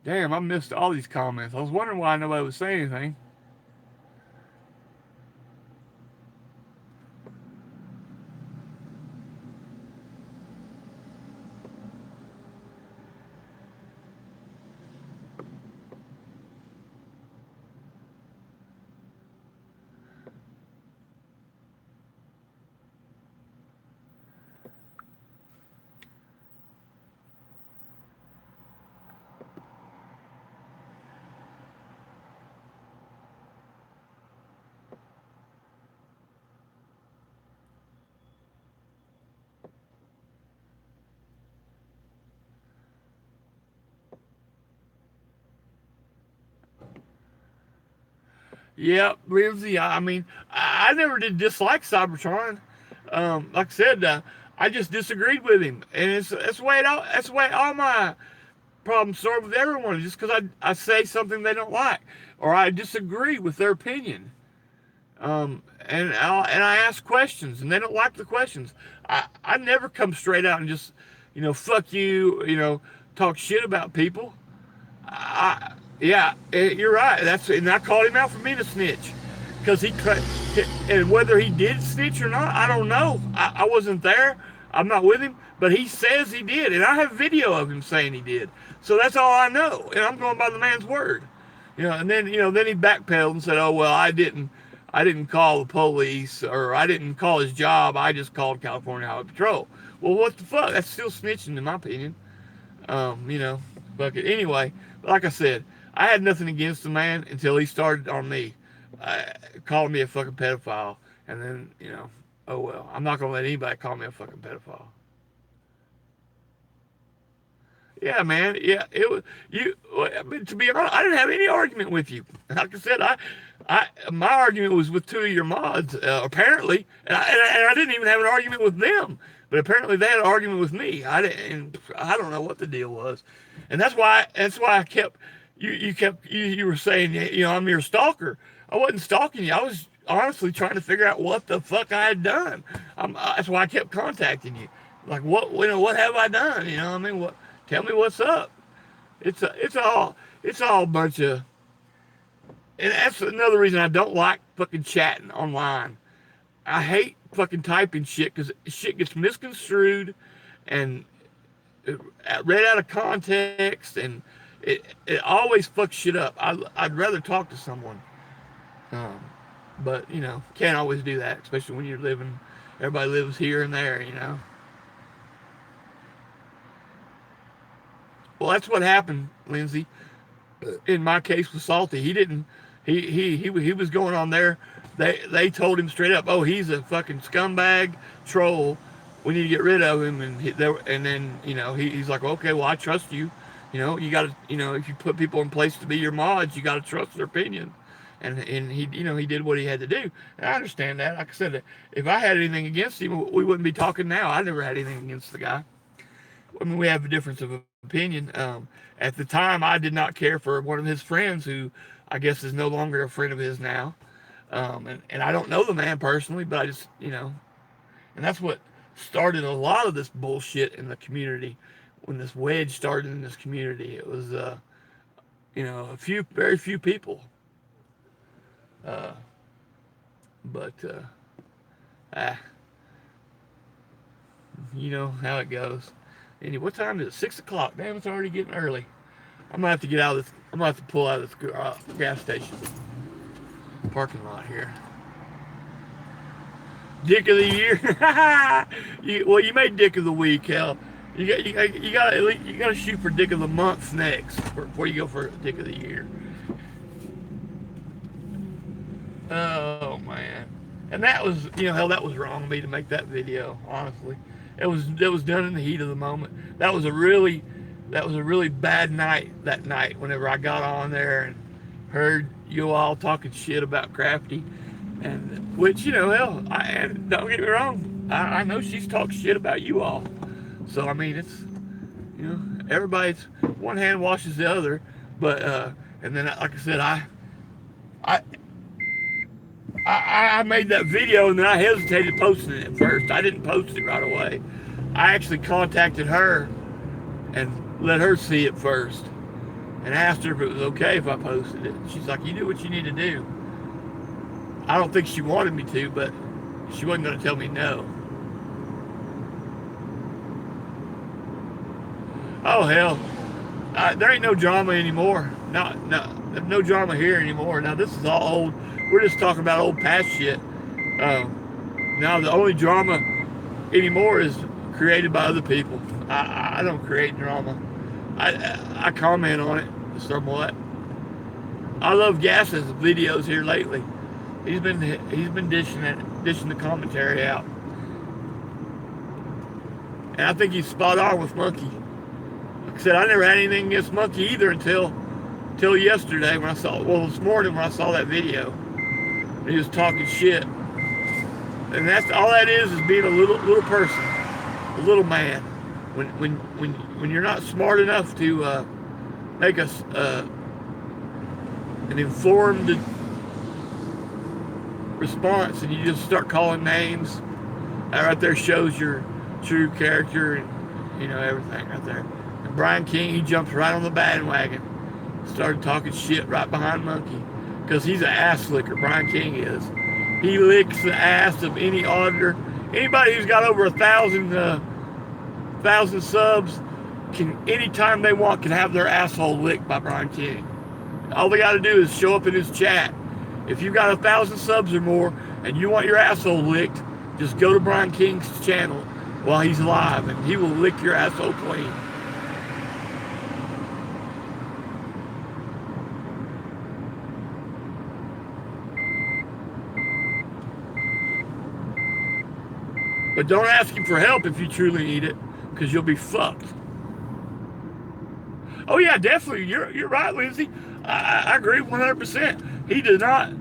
Damn, I missed all these comments. I was wondering why nobody was saying anything. Yeah, Lindsay. I mean, I never did dislike Cybertron. Like I said, I just disagreed with him, and that's the way that's the way all my problems start with everyone. Just because I say something they don't like, or I disagree with their opinion, and I ask questions, and they don't like the questions. I never come straight out and just fuck you, talk shit about people. Yeah, you're right. And I called him out for being a snitch, because and whether he did snitch or not, I don't know. I wasn't there. I'm not with him, but he says he did, and I have video of him saying he did. So that's all I know, and I'm going by the man's word. And then then he backpedaled and said, "Oh well, I didn't call the police, or I didn't call his job. I just called California Highway Patrol." Well, what the fuck? That's still snitching, in my opinion. Fuck it. Anyway, like I said, I had nothing against the man until he started on me, calling me a fucking pedophile, and then oh well, I'm not gonna let anybody call me a fucking pedophile. Yeah, man. Yeah, it was you. I mean, to be honest, I didn't have any argument with you. Like I said, my argument was with two of your mods, apparently, and I didn't even have an argument with them. But apparently, they had an argument with me. And I don't know what the deal was, and that's why I kept you were saying I'm your stalker. I wasn't stalking you. I was honestly trying to figure out what the fuck I had done. That's why I kept contacting you. Like what have I done? I mean what? Tell me what's up. It's all a bunch of, and that's another reason I don't like fucking chatting online. I hate fucking typing shit because shit gets misconstrued and read out of context, and it always fucks shit up. I'd rather talk to someone, but can't always do that, especially when you're living. Everybody lives here and there. Well, that's what happened, Lindsay. In my case with Salty, he didn't. He was going on there. They told him straight up, "Oh, he's a fucking scumbag troll. We need to get rid of him." And then he's like, "Okay, well, I trust you. You got to if you put people in place to be your mods, you got to trust their opinion." And he did what he had to do. And I understand that. Like I said, if I had anything against him, we wouldn't be talking now. I never had anything against the guy. I mean, we have a difference of opinion. At the time, I did not care for one of his friends, who I guess is no longer a friend of his now. And I don't know the man personally, but I just, and that's what started a lot of this bullshit in the community. When this wedge started in this community, it was, very few people. But you know how it goes. Anyway, what time is it? 6 o'clock. Damn, it's already getting early. I'm gonna have to get out of this. I'm gonna have to pull out of this gas station parking lot here. Dick of the year. You made Dick of the week, hell. You gotta shoot for Dick of the month next before you go for Dick of the year. Oh man, and that was that was wrong of me to make that video. Honestly, it was done in the heat of the moment. That was a really bad night that night. Whenever I got on there and heard you all talking shit about Crafty, and which hell, and don't get me wrong, I know she's talked shit about you all. So I mean, it's everybody's one hand washes the other, but and then like I said, I made that video and then I hesitated posting it at first. I didn't post it right away. I actually contacted her and let her see it first and asked her if it was okay if I posted it. She's like, "You do what you need to do." I don't think she wanted me to, but she wasn't going to tell me no. Oh hell, there ain't no drama anymore. No drama here anymore. Now this is all old. We're just talking about old past shit. Now the only drama anymore is created by other people. I don't create drama. I comment on it somewhat. I love Gas's videos here lately. He's been dishing the commentary out, and I think he's spot on with Monkey. Like I said, I never had anything against Monkey either until yesterday when this morning when I saw that video. And he was talking shit, and that's all that is being a little person, a little man. When you're not smart enough to make us an informed response, and you just start calling names, that right there shows your true character and everything right there. And Brian King, he jumps right on the bandwagon, started talking shit right behind Monkey, because he's an ass licker. Brian King is. He licks the ass of any auditor Anybody who's got over 1,000 subs can, anytime they want, can have their asshole licked by Brian King. All they got to do is show up in his chat. If you've got 1,000 subs or more and you want your asshole licked, just go to Brian King's channel while he's live and he will lick your asshole clean. But don't ask him for help if you truly need it, because you'll be fucked. Oh yeah, definitely. You're right, Lindsay. I agree 100%. He did not.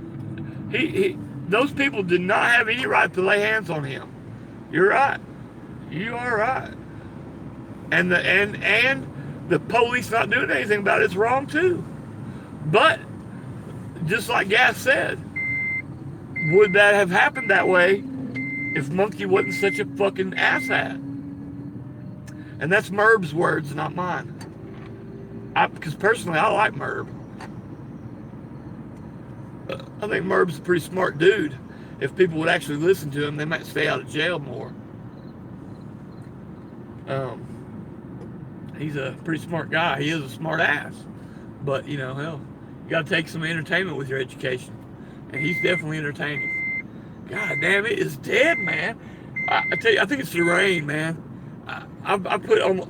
Those people did not have any right to lay hands on him. You're right. You are right. And the police not doing anything about it is wrong too. But just like Gas said, would that have happened that way if Monkey wasn't such a fucking asshat? And that's Merb's words, not mine. Because personally, I like Merb. I think Merb's a pretty smart dude. If people would actually listen to him, they might stay out of jail more. He's a pretty smart guy. He is a smart ass. But, you know, hell, you got to take some entertainment with your education. And he's definitely entertaining. God damn, it is dead, man. I tell you, I think it's the rain, man. I put on,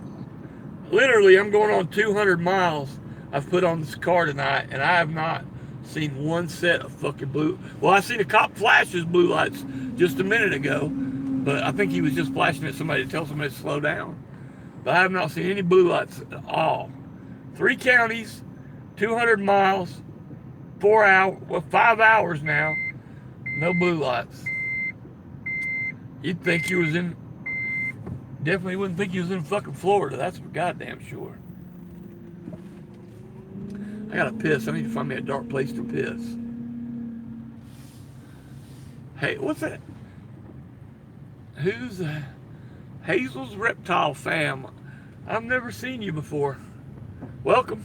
literally, I'm going on 200 miles. I've put on this car tonight, and I have not seen one set of fucking blue. Well, I seen a cop flash his blue lights just a minute ago, but I think he was just flashing at somebody to tell somebody to slow down. But I have not seen any blue lights at all. 3 counties, 200 miles, 5 hours now, no blue lights. You'd think he was in, definitely wouldn't think he was in fucking Florida. That's for goddamn sure. I gotta piss. I need to find me a dark place to piss. Hey, what's that? Who's Hazel's Reptile Fam? I've never seen you before. Welcome.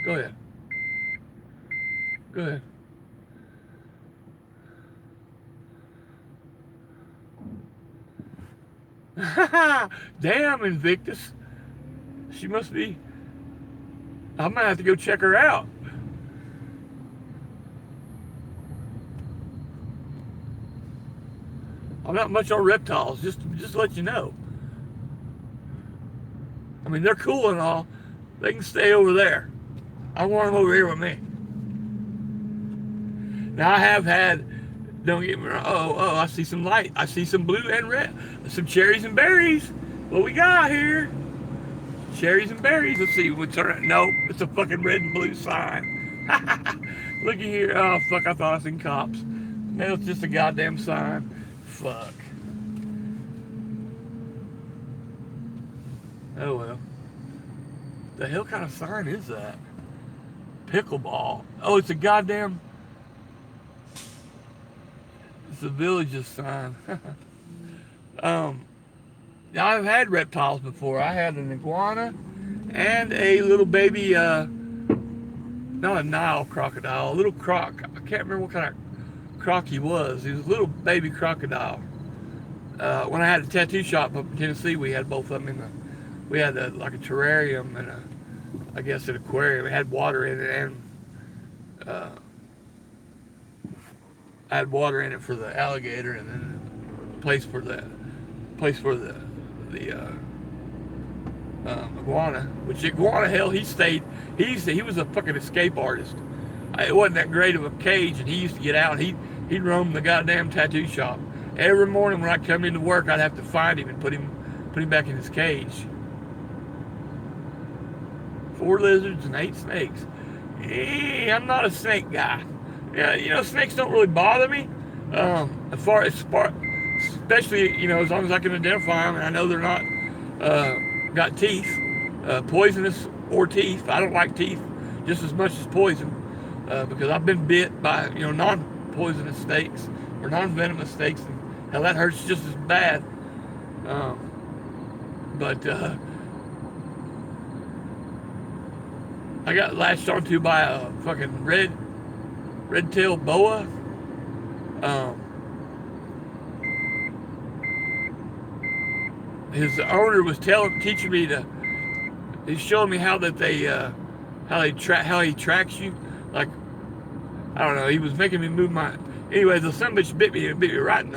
Go ahead. Go ahead. Damn, Invictus. She must be. I might have to go check her out. I'm not much on reptiles, just to let you know. I mean, they're cool and all. They can stay over there. I want them over here with me. Now, I have had, don't get me wrong, oh, I see some light. I see some blue and red, some cherries and berries. What we got here? Cherries and berries. Let's see what's around. No, it's a fucking red and blue sign. Looky here. Oh, fuck, I thought I seen cops. No, it's just a goddamn sign. Fuck. Oh, well. The hell kind of sign is that? Pickleball. Oh, it's a goddamn... It's a Villages sign. I've had reptiles before. I had an iguana and a little baby, not a Nile crocodile, a little croc. I can't remember what kind of croc he was. He was a little baby crocodile. When I had a tattoo shop up in Tennessee, we had both of them we had like a terrarium and I guess an aquarium. It had water in it, and I had water in it for the alligator, and then a place for the iguana. Which iguana, hell, he was a fucking escape artist. It wasn't that great of a cage, and he used to get out. He'd roam the goddamn tattoo shop. Every morning when I come into work, I'd have to find him and put him back in his cage. 4 lizards and 8 snakes. I'm not a snake guy. Yeah, you know, snakes don't really bother me. Especially, you know, as long as I can identify them and I know they're not got teeth, poisonous or teeth. I don't like teeth just as much as poison because I've been bit by, you know, non-poisonous snakes or non-venomous snakes, and hell, that hurts just as bad. I got latched onto by a fucking red-tailed boa. Um, his owner was teaching me to. He's showing me how he tracks you. Like, I don't know. He was making me move my. Anyways, the son of a bitch bit me right in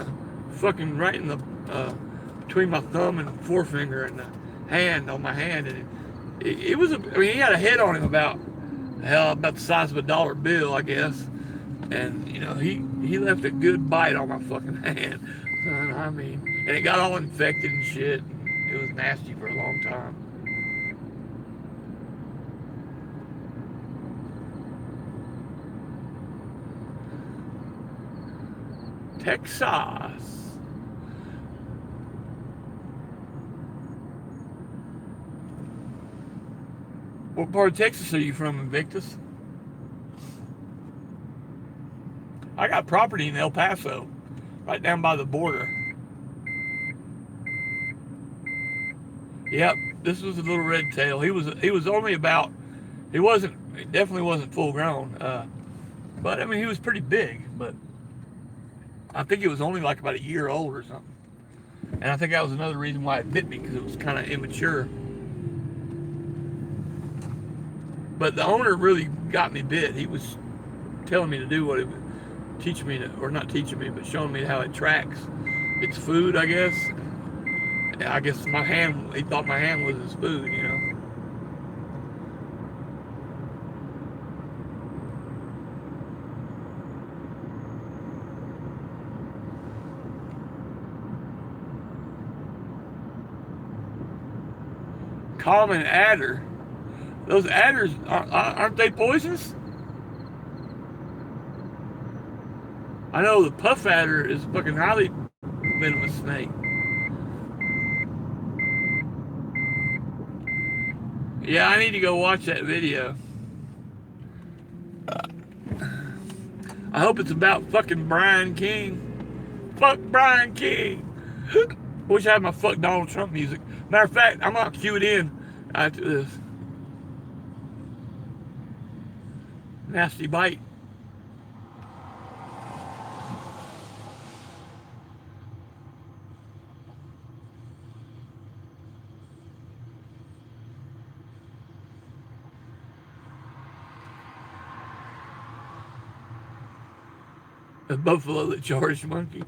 the uh, between my thumb and forefinger and the hand on my hand, and it was. I mean, he had a head on him about the size of a dollar bill, I guess. And you know, he left a good bite on my fucking hand. Son, I mean, and it got all infected and shit. It was nasty for a long time. Texas. What part of Texas are you from, Invictus? I got property in El Paso, right down by the border. Yep, this was a little red tail. He was only about. He definitely wasn't full grown. But I mean, he was pretty big. But I think it was only like about a year old or something. And I think that was another reason why it bit me, because it was kind of immature. But the owner really got me bit. He was telling me to do what it would teach me to, or not teaching me, but showing me how it tracks its food, I guess. I guess my hand, he thought my hand was his food, you know. Common adder. Those adders, aren't they poisonous? I know the puff adder is a fucking highly venomous snake. Yeah, I need to go watch that video. I hope it's about fucking Brian King. Fuck Brian King. Wish I had my fuck Donald Trump music. Matter of fact, I'm gonna cue it in after this. Nasty bite. A buffalo that charged monkey.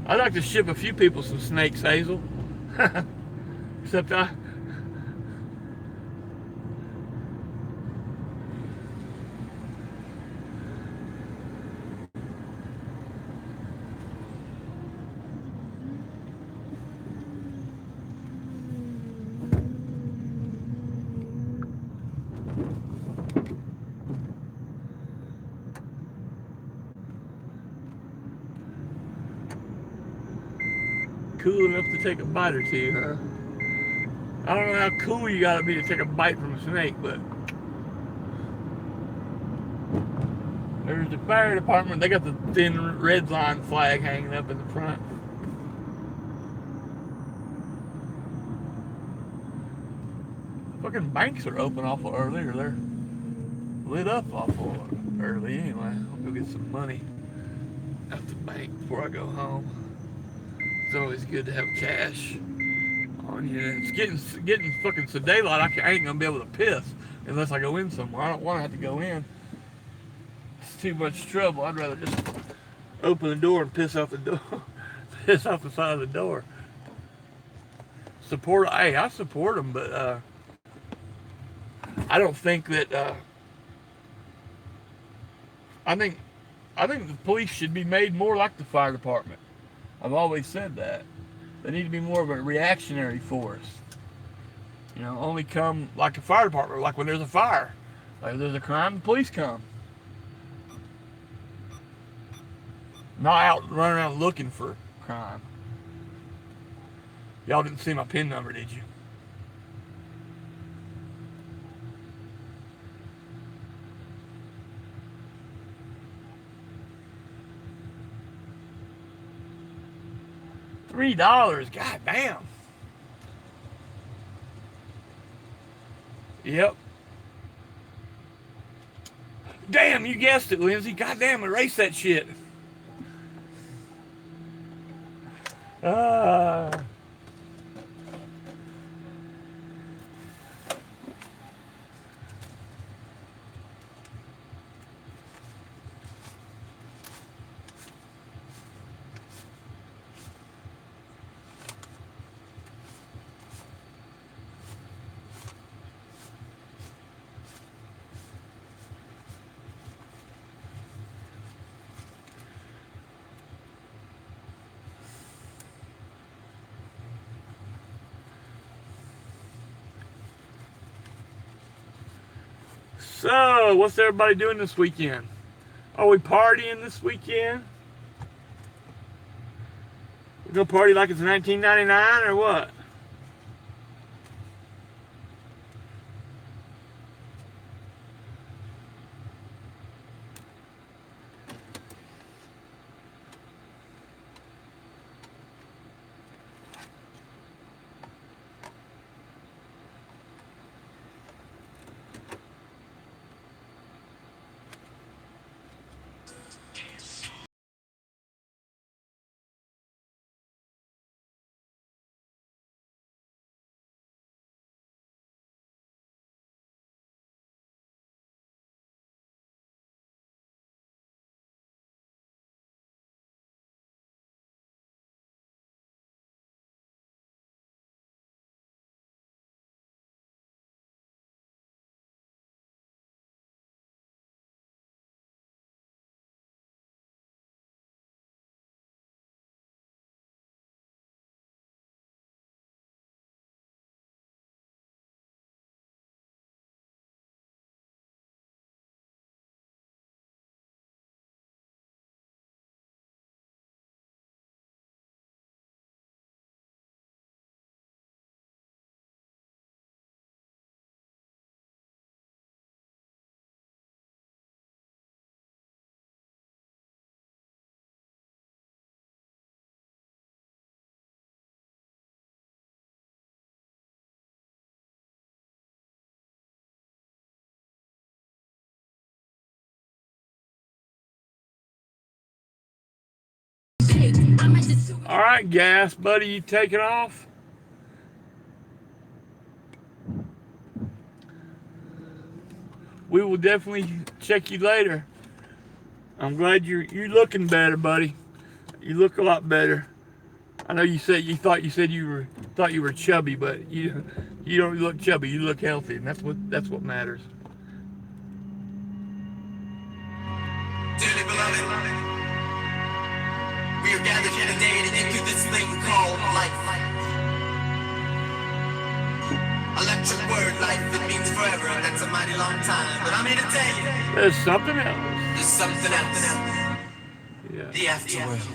I'd like to ship a few people some snakes, Hazel. Except I. Cool enough to take a bite or two, huh? I don't know how cool you gotta be to take a bite from a snake, but there's the fire department. They got the thin red line flag hanging up in the front. Fucking banks are open awful early, or they're lit up awful early anyway. I'll go get some money at the bank before I go home. It's always good to have cash on you. It's getting fucking so daylight. I ain't gonna be able to piss unless I go in somewhere. I don't want to have to go in. It's too much trouble. I'd rather just open the door and piss off the door, piss off the side of the door. Hey, I support them, but I don't think that. I think I think the police should be made more like the fire department. I've always said that. They need to be more of a reactionary force. You know, only come like a fire department, like when there's a fire. Like if there's a crime, the police come. Not out running around looking for crime. Y'all didn't see my PIN number, did you? $3. God damn. Yep. Damn, you guessed it, Lindsay. Goddamn, erase that shit. Uh, so, what's everybody doing this weekend? Are we partying this weekend? We gonna party like it's 1999 or what? All right, gas buddy, you taking off? We will definitely check you later. I'm glad you're looking better, buddy. You look a lot better. I know you said you were chubby, but you don't look chubby. You look healthy, and that's what matters. Dearly beloved, we are gathered here today to get through this thing called life. Electric word, life, it means forever, and that's a mighty long time. But I'm here to tell you, There's something else. there's something else. Yeah. The afterworld.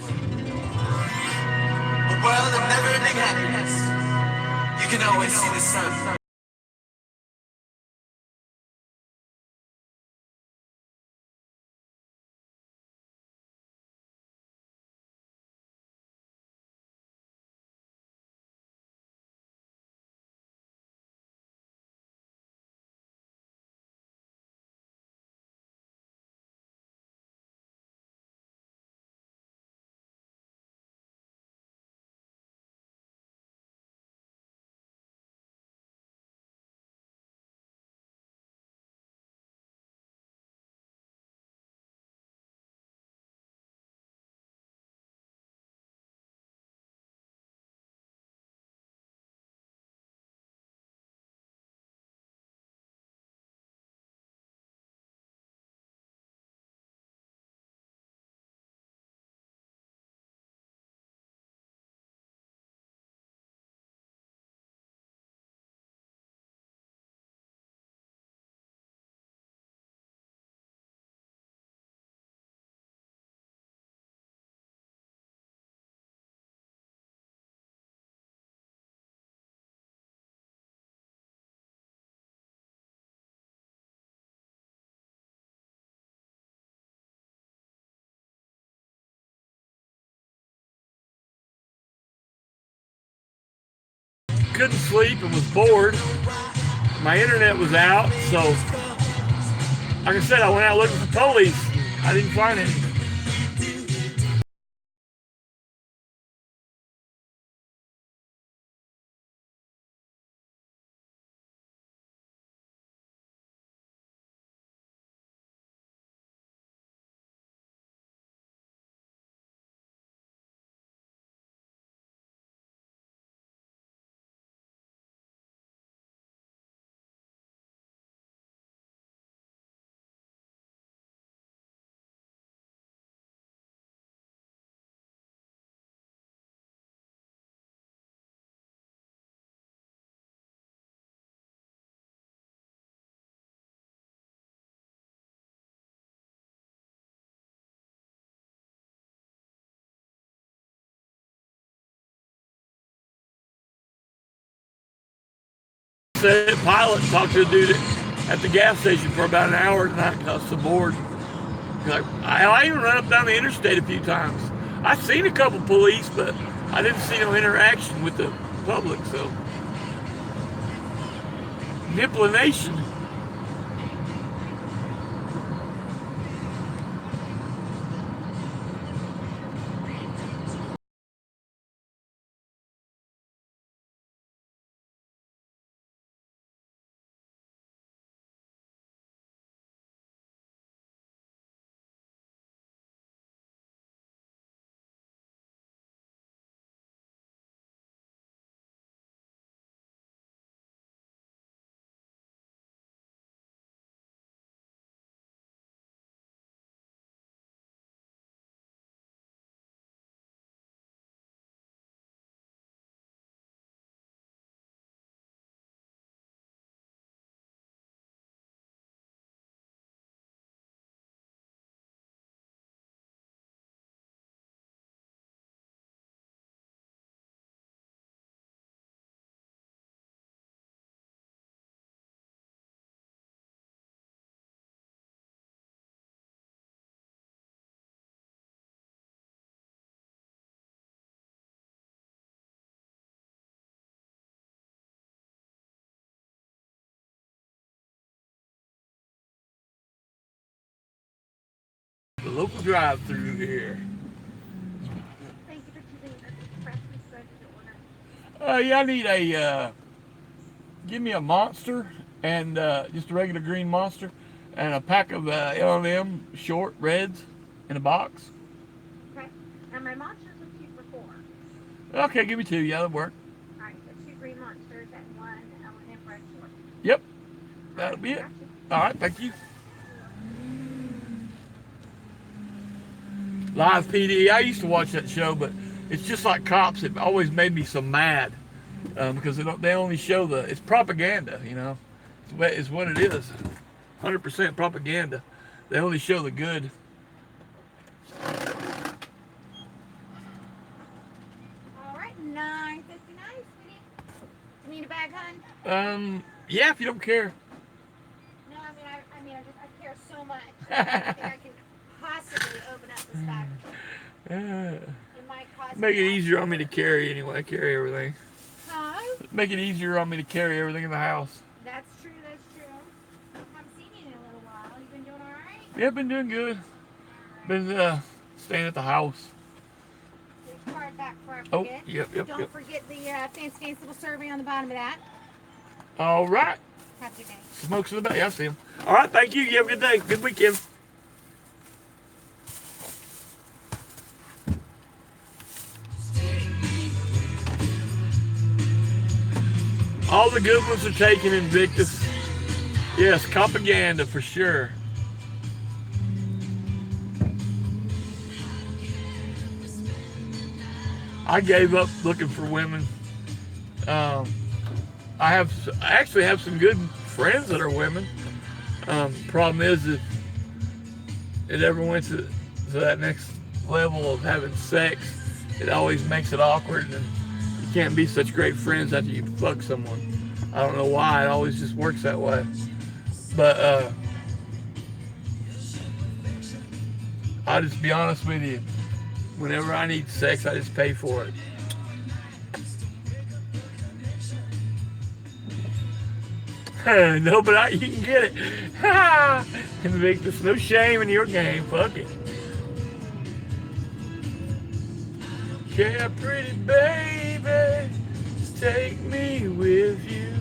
A world of never-ending happiness. You can always see the sun. couldn't sleep and was bored. My internet was out, so like I said, I went out looking for police. I didn't find any. Said pilot talked to a dude at the gas station for about an hour tonight because I was so bored. Like, I even run up down the interstate a few times. I've seen a couple police, but I didn't see no interaction with the public, so. Nipple Nation. The local drive-through here. Thank you for choosing Express order. Yeah, I need a, give me a Monster and just a regular green Monster and a pack of L&M short reds in a box. Okay. And my monsters will keep for 4. Okay, give me 2. Yeah, that'll work. Alright, so 2 green monsters and 1 L&M red short. Yep, that'll be it. All right, thank you. Live PD. I used to watch that show, but it's just like Cops. It always made me so mad because they only show it's propaganda, you know. It's what it is. 100% propaganda. They only show the good. Alright, $9.59, sweetie. You need a bag, hun? Yeah, if you don't care. No, I care so much. I think I can possibly open up this bag. It might cost Make it easier on me to carry anyway. Carry everything. Huh? Make it easier on me to carry everything in the house. That's true, that's true. I haven't seen you in a little while. You been doing alright? Yeah, been doing good. Been staying at the house. Get your card back before I Oh, forget. yep. Don't forget the fancy little survey on the bottom of that. All right. Have a good day. Smokes in the bay. I see him. All right, thank you. You have a good day. Good weekend. All the good ones are taken Invictus. Yes, propaganda for sure. I gave up looking for women. I actually have some good friends that are women. Problem is, if it ever went to that next level of having sex, it always makes it awkward, and you can't be such great friends after you fuck someone. I don't know why, it always just works that way. But I'll just be honest with you. Whenever I need sex, I just pay for it. No, but you can get it. And there's no shame in your game. Fuck it. Yeah, pretty baby, just take me with you.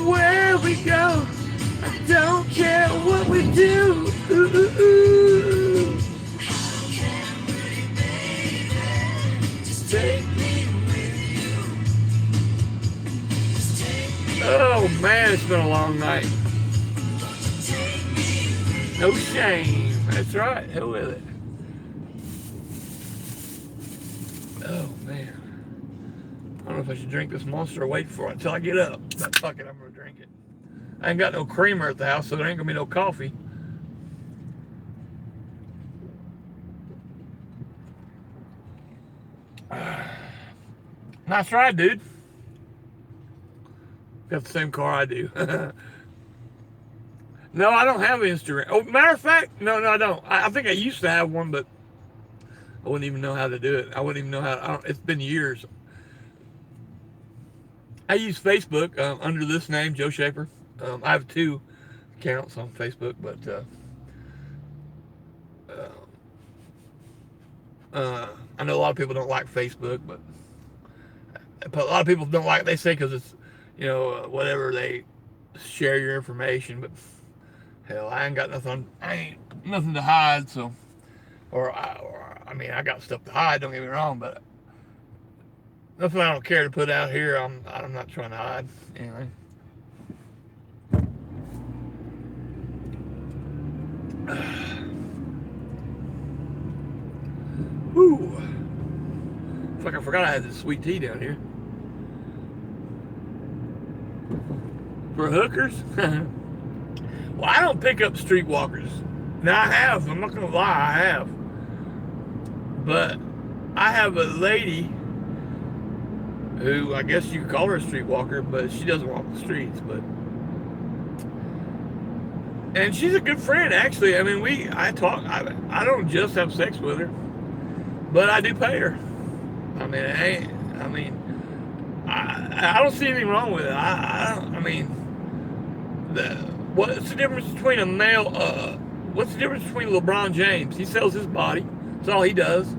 Where we go, I don't care what we do. Ooh, ooh, ooh. Just take me with you. Oh man, it's been a long night. No shame. That's right. Hell with it. Oh man. I don't know if I should drink this Monster or wait for it until I get up. But fuck it, I'm gonna drink it. I ain't got no creamer at the house, so there ain't gonna be no coffee. Nice ride, dude. Got the same car I do. No, I don't have Instagram. Oh, matter of fact, no, I don't. I think I used to have one, but I wouldn't even know how to do it. I wouldn't even know how. It's been years. I use Facebook under this name, Joe Shaper. I have 2 accounts on Facebook, but I know a lot of people don't like Facebook, but a lot of people don't like it. They say because it's, whatever, they share your information, but hell, I ain't got nothing. I ain't nothing to hide, so, I mean, I got stuff to hide. Don't get me wrong, but nothing I don't care to put out here. I'm not trying to hide anyway. Whew. Fuck, I forgot I had this sweet tea down here. For hookers? Well, I don't pick up streetwalkers. Now I have. I'm not gonna lie, I have. But I have a lady who, I guess you could call her a streetwalker, but she doesn't walk the streets. And she's a good friend, actually. I mean, I don't just have sex with her, but I do pay her. I mean, I don't see anything wrong with it. What's the difference between a male? What's the difference between LeBron James? He sells his body. That's all he does.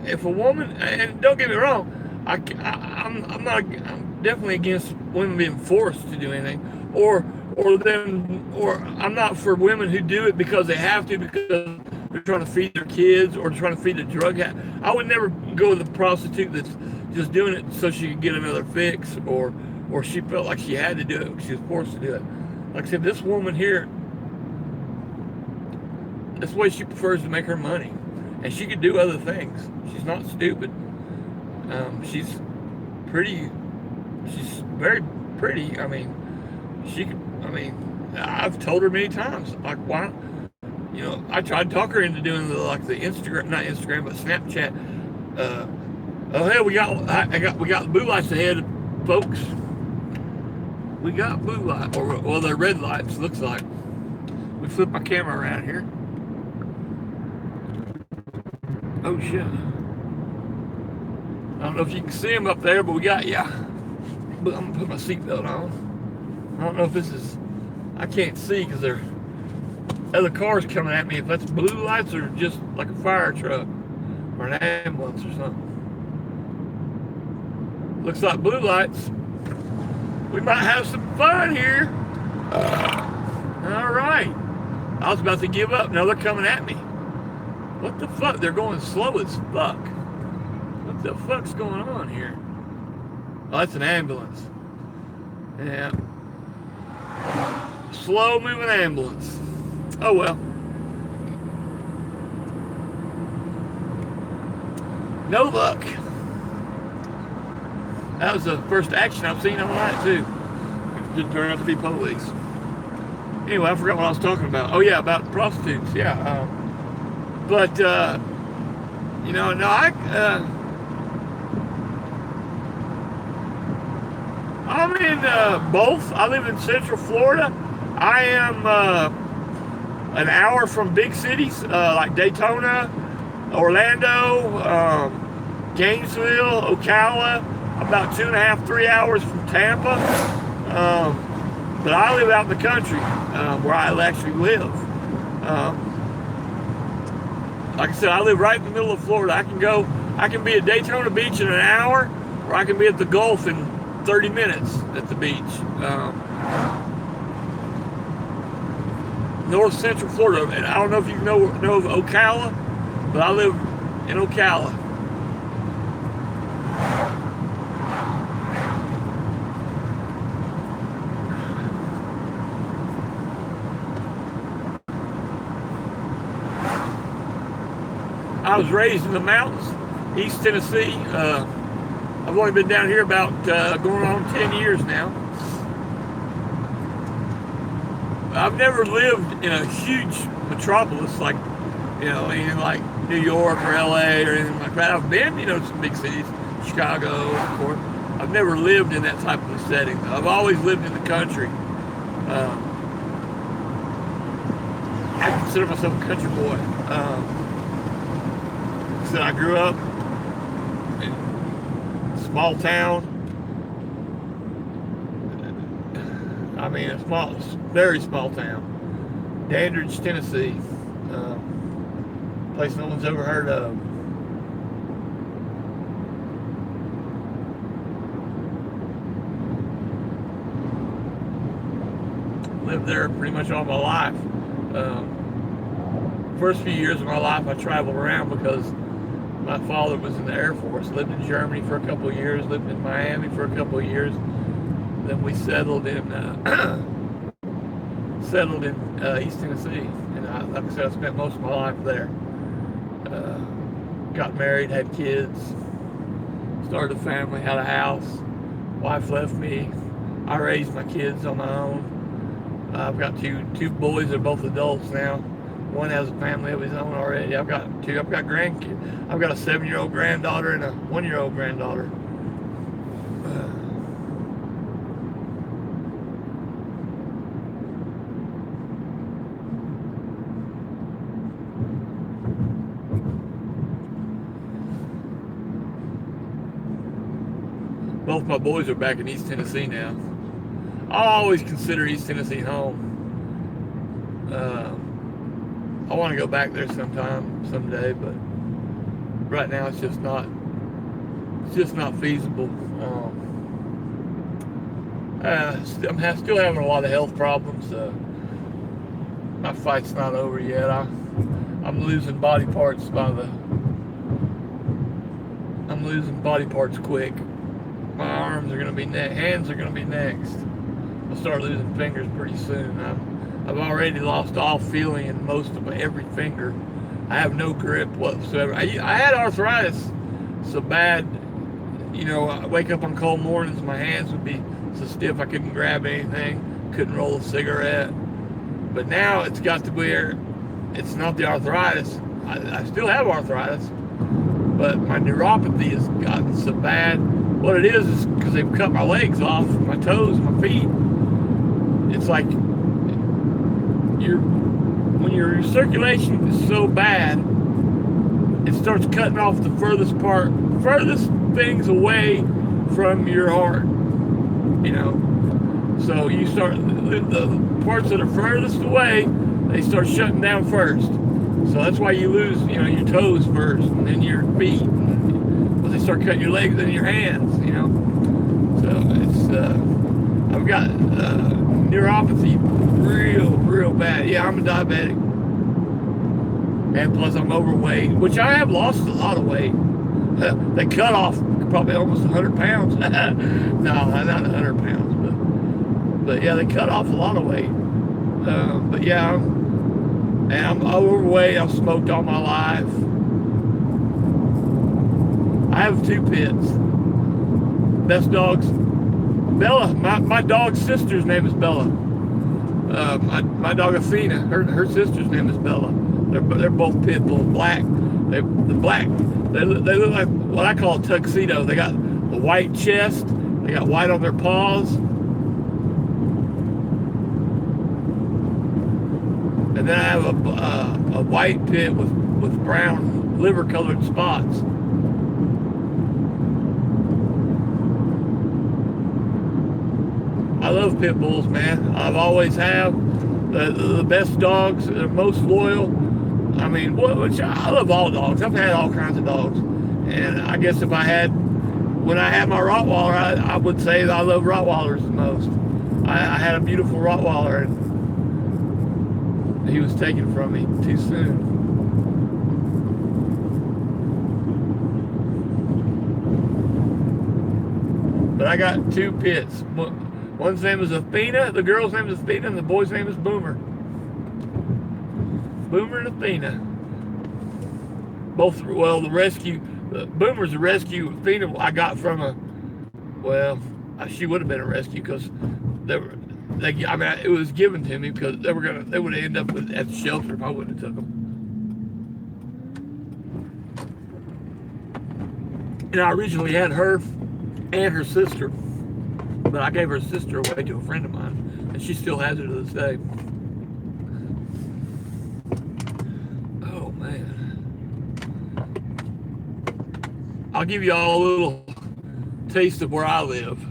If a woman, and don't get me wrong, I'm definitely against women being forced to do anything, or I'm not for women who do it because they have to, because they're trying to feed their kids or trying to feed a drug habit. I would never go with a prostitute that's just doing it so she could get another fix, or she felt like she had to do it because she was forced to do it. Like I said, this woman here, that's the way she prefers to make her money. And she could do other things. She's not stupid. She's pretty. She's very pretty. I've told her many times, like, why? I tried to talk her into doing the Instagram, not Instagram, but Snapchat. Hey, we got blue lights ahead, folks. We got blue lights, well, they're red lights. Looks like. We flip my camera around here. Oh shit. I don't know if you can see them up there, but but I'm gonna put my seatbelt on. I don't know if this is, I can't see because there are other cars coming at me, if that's blue lights or just like a fire truck or an ambulance or something. Looks like blue lights. We might have some fun here. All right. I was about to give up. Now they're coming at me. What the fuck? They're going slow as fuck. What the fuck's going on here? Oh, that's an ambulance. Yeah. Slow moving ambulance. Oh well. No luck. That was the first action I've seen all night too. It didn't turn out to be police. Anyway, I forgot what I was talking about. Oh yeah, about prostitutes. Yeah. I'm in both. I live in Central Florida. I am an hour from big cities like Daytona, Orlando, Gainesville, Ocala, about 2.5, 3 hours from Tampa. But I live out in the country where I actually live. Like I said, I live right in the middle of Florida. I can be at Daytona Beach in an hour, or I can be at the Gulf in 30 minutes at the beach. North Central Florida, and I don't know if you know of Ocala, but I live in Ocala. I was raised in the mountains, East Tennessee. I've only been down here about going on 10 years now. I've never lived in a huge metropolis like, in like New York or LA or anything like that. I've been, to some big cities, Chicago, of course. I've never lived in that type of a setting. I've always lived in the country. I consider myself a country boy. So I grew up in a small town. I mean, very small town. Dandridge, Tennessee. Place no one's ever heard of. Lived there pretty much all my life. First few years of my life, I traveled around because my father was in the Air Force. Lived in Germany for a couple of years. Lived in Miami for a couple of years. Then we settled in East Tennessee, and like I said, I spent most of my life there. Got married, had kids, started a family, had a house. Wife left me. I raised my kids on my own. I've got two boys. They're both adults now. One has a family of his own already. I've got grandkids. I've got a 7-year-old granddaughter and a 1-year-old granddaughter. Both my boys are back in East Tennessee now. I always consider East Tennessee home. I want to go back there someday, but right now it's just not feasible. I'm still having a lot of health problems. My fight's not over yet. I'm losing body parts I'm losing body parts quick. My arms are gonna be hands are gonna be next. I'll start losing fingers pretty soon. I've already lost all feeling in most of every finger. I have no grip whatsoever. I had arthritis so bad, I wake up on cold mornings, my hands would be so stiff I couldn't grab anything, couldn't roll a cigarette. But now it's got to where it's not the arthritis. I still have arthritis, but my neuropathy has gotten so bad. What it is because they've cut my legs off, my toes, my feet. It's like when your circulation is so bad, it starts cutting off the furthest things away from your heart. So you start the parts that are furthest away, they start shutting down first. So that's why you lose, your toes first, and then your feet. But they start cutting your legs and your hands. So it's I've got neuropathy real bad. Yeah, I'm a diabetic. And plus I'm overweight, which I have lost a lot of weight. They cut off probably almost 100 pounds. No, not 100 pounds, but yeah, they cut off a lot of weight. But yeah, I'm overweight. I've smoked all my life. I have 2 pits. Best dogs. Bella, my dog's sister's name is Bella. My dog Athena, her sister's name is Bella. They're both pit bull, black. They look like what I call a tuxedo. They got a white chest. They got white on their paws. And then I have a white pit with brown liver colored spots. love pit bulls, man. I've always have. The best dogs, the most loyal. I mean, I love all dogs. I've had all kinds of dogs. And I guess when I had my Rottweiler, I would say that I love Rottweilers the most. I had a beautiful Rottweiler, and he was taken from me too soon. But I got 2 pits. One's name is Athena, the girl's name is Athena, and the boy's name is Boomer. Boomer and Athena. Both, well, Boomer's a rescue. Athena I got from she would have been a rescue because it was given to me because they would end up at the shelter if I wouldn't have took them. And I originally had her and her sister, but I gave her sister away to a friend of mine, and she still has her to this day. Oh man. I'll give you all a little taste of where I live.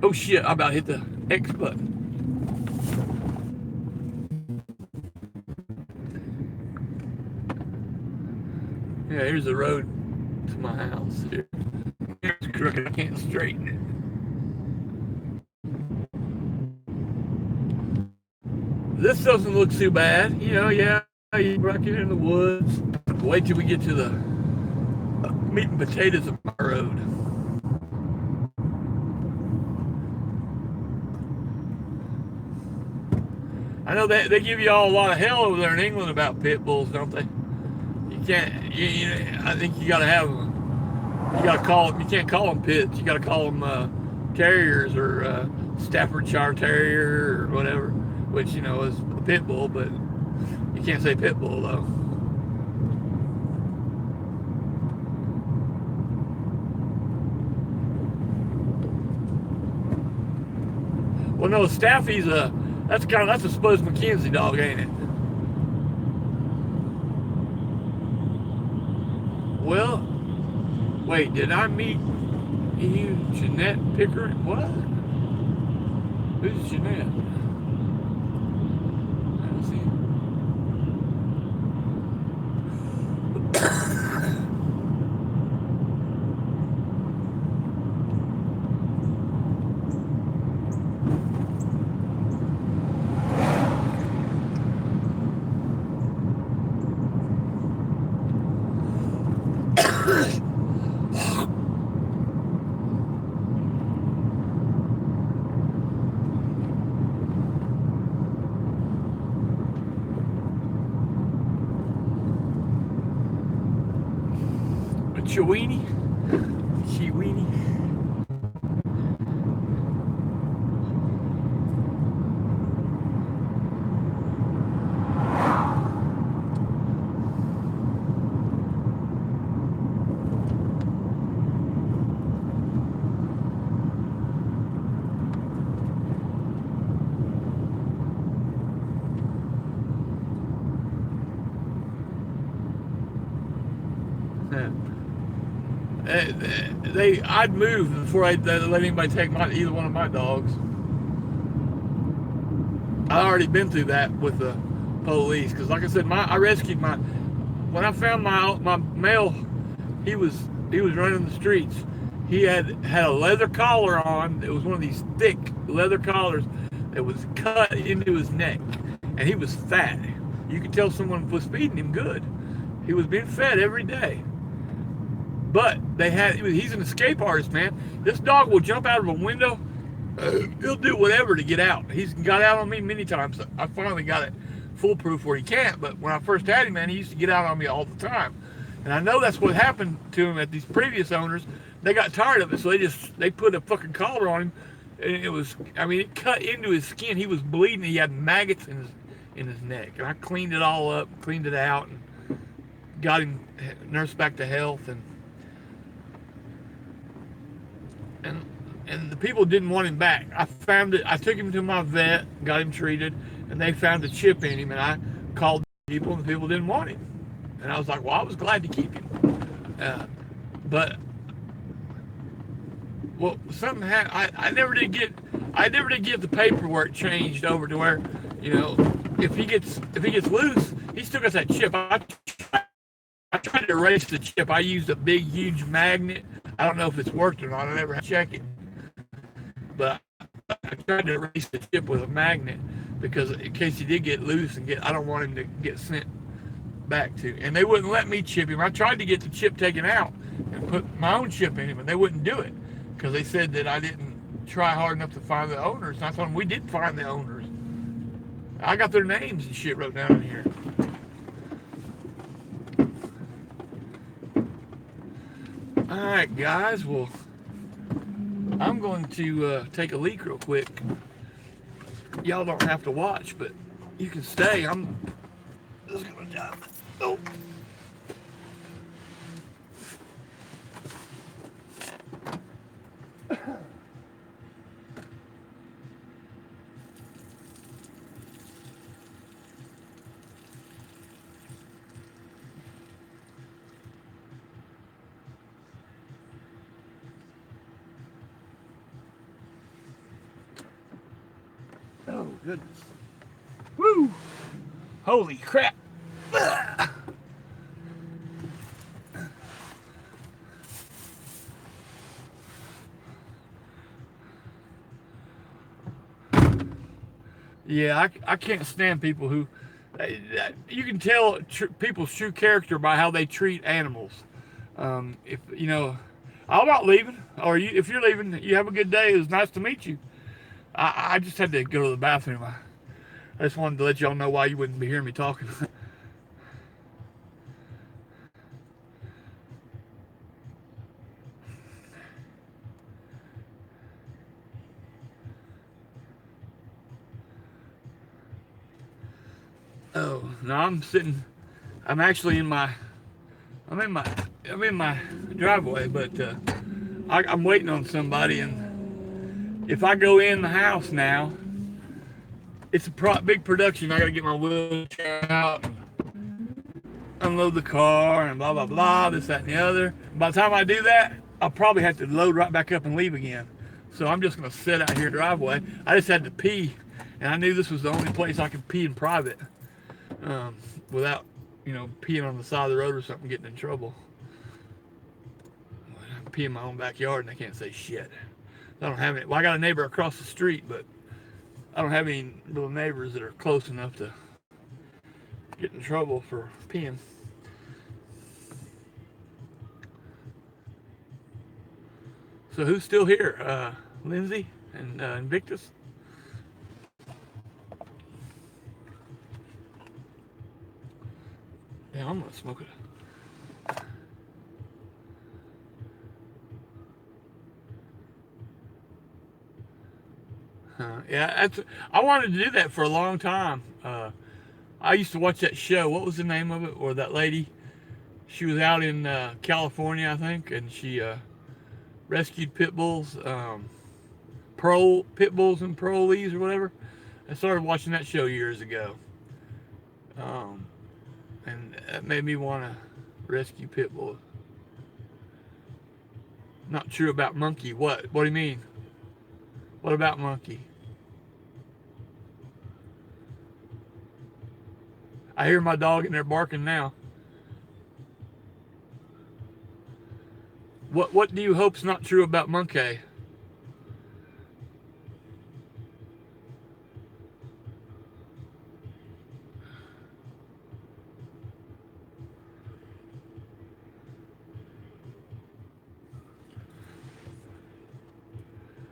Oh shit, I about hit the X button. Yeah, here's the road to my house. Here's crooked, I can't straighten it. This doesn't look too bad. Yeah, you rock it in the woods. Wait till we get to the meat and potatoes of my road. I know they give you all a lot of hell over there in England about pit bulls, don't they? You can't. I think you got to have them. You got to call them. You can't call them pits. You got to call them terriers or Staffordshire Terrier or whatever, which is a pit bull, but you can't say pit bull though. Well, no, Staffy's that's a Spurs McKenzie dog, ain't it? Well, wait, did I meet you, Jeanette Pickering? What? Who's Jeanette? I don't see. Chiweenie. I'd move before I'd let anybody take either one of my dogs. I'd already been through that with the police because, like I said, I rescued when I found my male, he was running the streets. He had a leather collar on. It was one of these thick leather collars that was cut into his neck, and he was fat. You could tell someone was feeding him good. He was being fed every day. But he's an escape artist, man. This dog will jump out of a window. He'll do whatever to get out. He's got out on me many times. I finally got it foolproof where he can't. But when I first had him, man, he used to get out on me all the time. And I know that's what happened to him at these previous owners. They got tired of it, so they put a fucking collar on him. And it cut into his skin. He was bleeding. He had maggots in his neck. And I cleaned it all up, cleaned it out, and got him nursed back to health. And the people didn't want him back. I took him to my vet, got him treated, and they found a chip in him, and I called people, and the people didn't want him. And I was like, well, I was glad to keep him. Something happened. I I never did get the paperwork changed over to where, you know, if he gets loose, he still got that chip. I tried to erase the chip. I used a big, huge magnet. I don't know if it's worked or not. I never had to check it. But I tried to erase the chip with a magnet because in case he did get loose and I don't want him to get sent back to. And they wouldn't let me chip him. I tried to get the chip taken out and put my own chip in him, and they wouldn't do it because they said that I didn't try hard enough to find the owners. And I told them we did find the owners. I got their names and shit wrote down in here. Alright guys, well, I'm going to take a leak real quick. Y'all don't have to watch, but you can stay. I'm just going to dive. Oh. Oh, goodness. Woo! Holy crap! Ugh. Yeah, I can't stand people who... You can tell people's true character by how they treat animals. If, you know... I'm not leaving. Or if you're leaving, you have a good day. It was nice to meet you. I just had to go to the bathroom. I just wanted to let y'all know why you wouldn't be hearing me talking. Oh, no, I'm actually in my driveway, but I'm waiting on somebody, and if I go in the house now, it's a big production. I gotta get my wheelchair out and unload the car and blah, blah, blah, this, that, and the other. By the time I do that, I'll probably have to load right back up and leave again. So I'm just gonna sit out here driveway. I just had to pee, and I knew this was the only place I could pee in private without, you know, peeing on the side of the road or something, getting in trouble. I pee in my own backyard and they can't say shit. I don't have any. Well, I got a neighbor across the street, but I don't have any little neighbors that are close enough to get in trouble for peeing. So who's still here? Lindsay and Invictus? Yeah, I'm gonna smoke it. Yeah, I wanted to do that for a long time. I used to watch that show. What was the name of it? Or that lady? She was out in California, I think, and she rescued pit bulls, pit bulls and parolees or whatever. I started watching that show years ago, and that made me want to rescue pit bulls. Not true about Monkey. What? What do you mean? What about Monkey? I hear my dog in there barking now. What do you hope's not true about Monkey?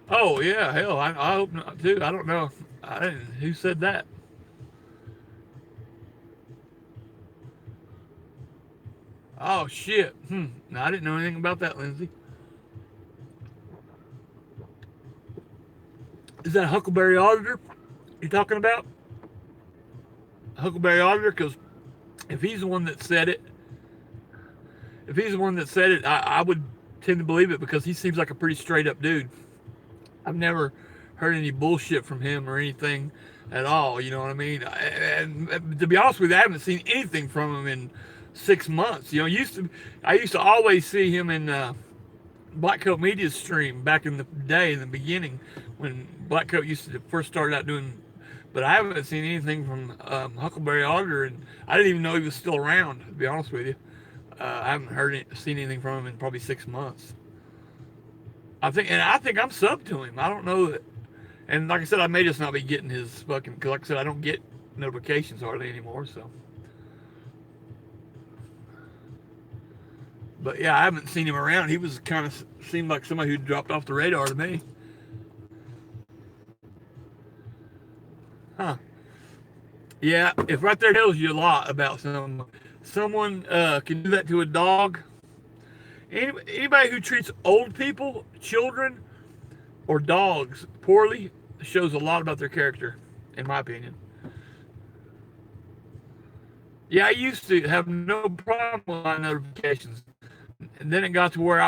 Oh yeah, hell, I hope not too. I don't know. Who said that? Oh shit. No, I didn't know anything about that, Lindsay. Is that a Huckleberry Auditor you talking about? Huckleberry Auditor? Because if he's the one that said it, I would tend to believe it because he seems like a pretty straight up dude. I've never heard any bullshit from him or anything at all. You know what I mean? And to be honest with you, I haven't seen anything from him in 6 months. You know, I used to always see him in Black Coat Media's stream back in the day, in the beginning, when Black Coat used to first start out doing. But I haven't seen anything from Huckleberry Auger, and I didn't even know he was still around. To be honest with you, I haven't seen anything from him in probably 6 months. I think I'm sub to him. I don't know that. And like I said, I may just not be getting his fucking. Because like I said, I don't get notifications hardly anymore. So. But yeah, I haven't seen him around. He was kind of seemed like somebody who dropped off the radar to me. Huh. Yeah, if right there tells you a lot about someone can do that to a dog. Anybody who treats old people, children, or dogs poorly shows a lot about their character, in my opinion. Yeah, I used to have no problem with my notifications. And then it got to where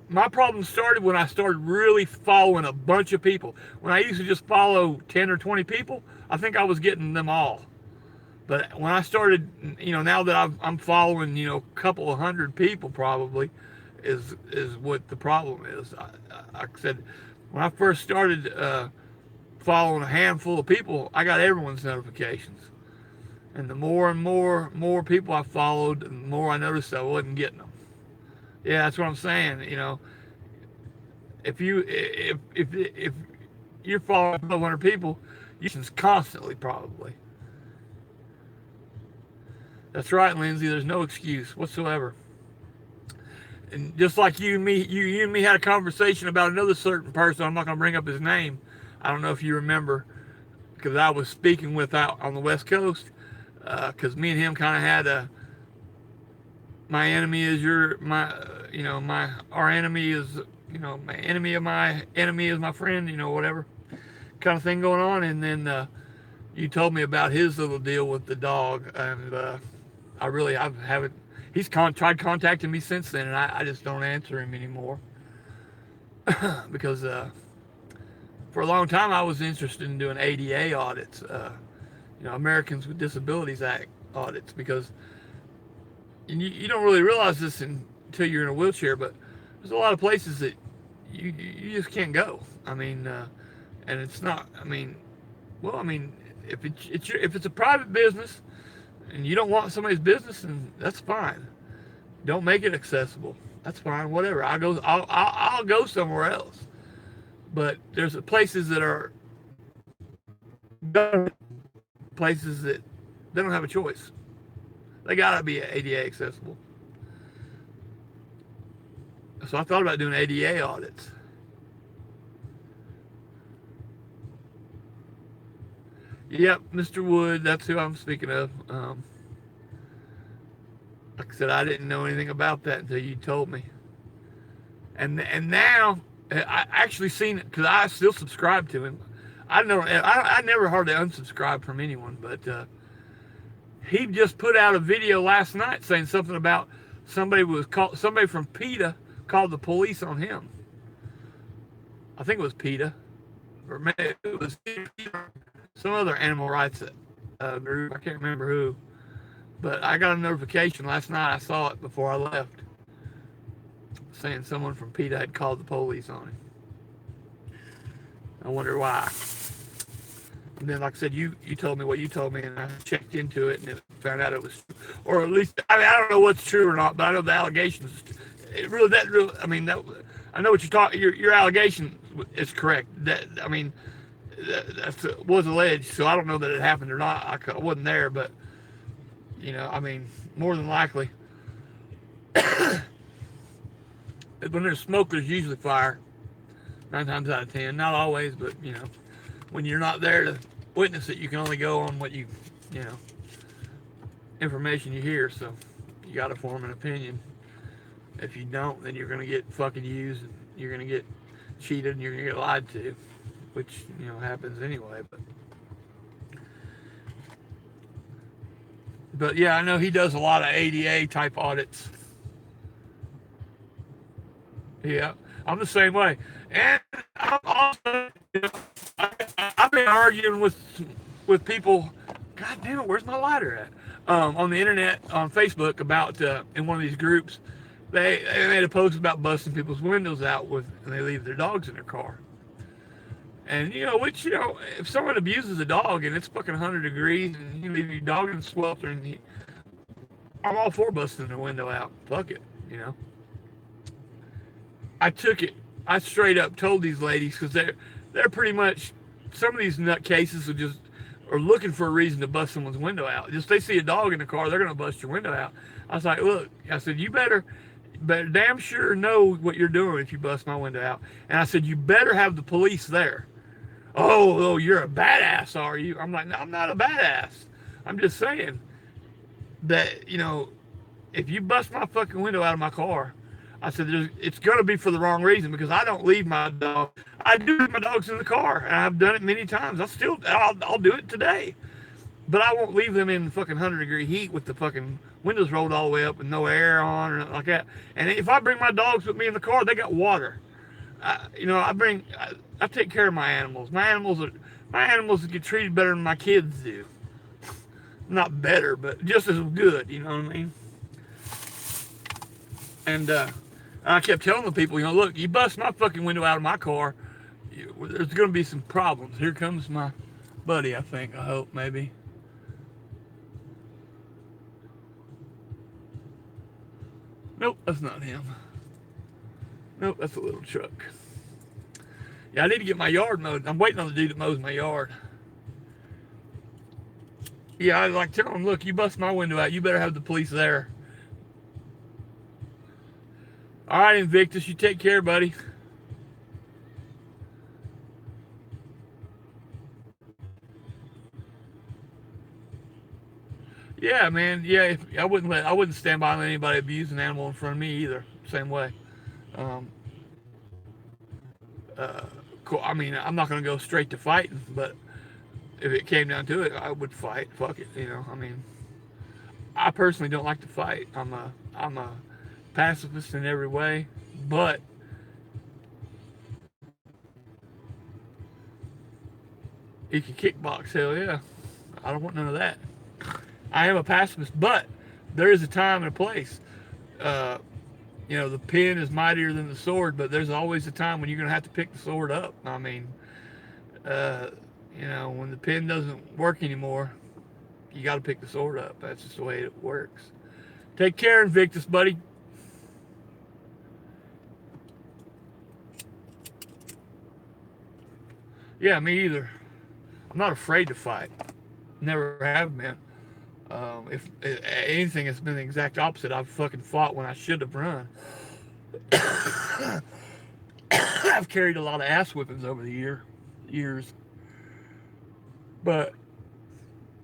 my problem started when I started really following a bunch of people. When I used to just follow 10 or 20 people, I think I was getting them all. But when I started, now that I'm following, a couple of hundred people probably is what the problem is. I said, when I first started following a handful of people, I got everyone's notifications. And the more and more people I followed, the more I noticed I wasn't getting them. Yeah, that's what I'm saying. If you're following 1,200 people, you can constantly probably. That's right, Lindsay. There's no excuse whatsoever. And just like you and me had a conversation about another certain person. I'm not going to bring up his name. I don't know if you remember, because I was speaking with out on the West Coast. Because me and him kind of had my enemy is our enemy is, my enemy of my enemy is my friend, whatever kind of thing going on. And then you told me about his little deal with the dog, and I haven't. He's tried contacting me since then, and I just don't answer him anymore because for a long time I was interested in doing ADA audits. Americans with Disabilities Act audits, because you don't really realize this until you're in a wheelchair, but there's a lot of places that you just can't go. And it's not. If it's a private business and you don't want somebody's business, then that's fine. Don't make it accessible. That's fine. Whatever. I'll go somewhere else. But there's places that are places that they don't have a choice. They gotta be ADA accessible. So I thought about doing ADA audits. Yep, Mr. Wood, that's who I'm speaking of. Like I said, I didn't know anything about that until you told me. And now I actually seen it, because I still subscribe to him. I never hardly unsubscribed from anyone, but he just put out a video last night saying something about somebody from PETA called the police on him. I think it was PETA, or maybe it was some other animal rights group. I can't remember who, but I got a notification last night. I saw it before I left, saying someone from PETA had called the police on him. I wonder why. And then, like I said, you told me what you told me, and I checked into it, and found out it was, or at least, I don't know what's true or not, but I know the allegations. I know what you're talking. Your allegation is correct. That was alleged. So I don't know that it happened or not. I wasn't there, but more than likely, when there's smoke, there's usually fire. 9 times out of 10, not always, but when you're not there to witness it, you can only go on what information you hear. So you got to form an opinion. If you don't, then you're going to get fucking used, and you're going to get cheated, and you're going to get lied to, which happens anyway. But yeah, I know he does a lot of ADA type audits. Yeah, I'm the same way. And I'm also, I've been arguing with people. God damn it, where's my lighter at? On the internet, on Facebook, about in one of these groups, they made a post about busting people's windows out and they leave their dogs in their car. And if someone abuses a dog and it's fucking 100 degrees and you leave your dog in swelter, I'm all for busting the window out. Fuck it. I took it. I straight up told these ladies, because they're pretty much, some of these nutcases are looking for a reason to bust someone's window out. Just they see a dog in the car, they're gonna bust your window out. I was like, look, I said, you better damn sure know what you're doing if you bust my window out. And I said, you better have the police there. Oh, you're a badass, are you? I'm like, no, I'm not a badass. I'm just saying that, if you bust my fucking window out of my car, I said, it's going to be for the wrong reason, because I don't leave my dog. I do leave my dogs in the car, and I've done it many times. I'll do it today. But I won't leave them in fucking 100-degree heat with the fucking windows rolled all the way up with no air on or nothing like that. And if I bring my dogs with me in the car, they got water. I take care of my animals. My animals get treated better than my kids do. Not better, but just as good. You know what I mean? And I kept telling the people, look, you bust my fucking window out of my car, there's going to be some problems. Here comes my buddy, I think. I hope, maybe. Nope, that's not him. Nope, that's a little truck. Yeah, I need to get my yard mowed. I'm waiting on the dude that mows my yard. Yeah, I like tell him, look, you bust my window out, you better have the police there. All right, Invictus, you take care, buddy. Yeah, man. Yeah, I wouldn't stand by and let anybody abuse an animal in front of me either. Same way. Cool. I mean, I'm not gonna go straight to fighting, but if it came down to it, I would fight. Fuck it. I mean, I personally don't like to fight. I'm a pacifist in every way, but you can kickbox. Hell yeah. I don't want none of that. I am a pacifist, but there is a time and a place. The pen is mightier than the sword, but there's always a time when you're going to have to pick the sword up. I mean, when the pen doesn't work anymore, you got to pick the sword up. That's just the way it works. Take care, Invictus, buddy. Yeah, me either. I'm not afraid to fight. Never have been. If anything, it's been the exact opposite. I've fucking fought when I should have run. I've carried a lot of ass whippings over the years. But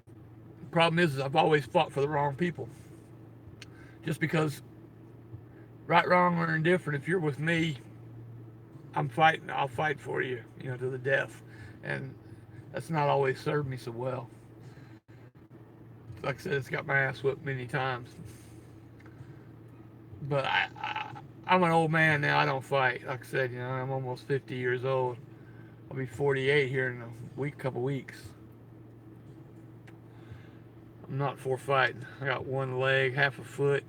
the problem is I've always fought for the wrong people. Just because, right, wrong, or indifferent, if you're with me, I'm fighting. I'll fight for you, to the death. And that's not always served me so well. Like I said, it's got my ass whipped many times. But I'm an old man now. I don't fight. Like I said, I'm almost 50 years old. I'll be 48 here in a couple weeks. I'm not for fighting. I got one leg, half a foot,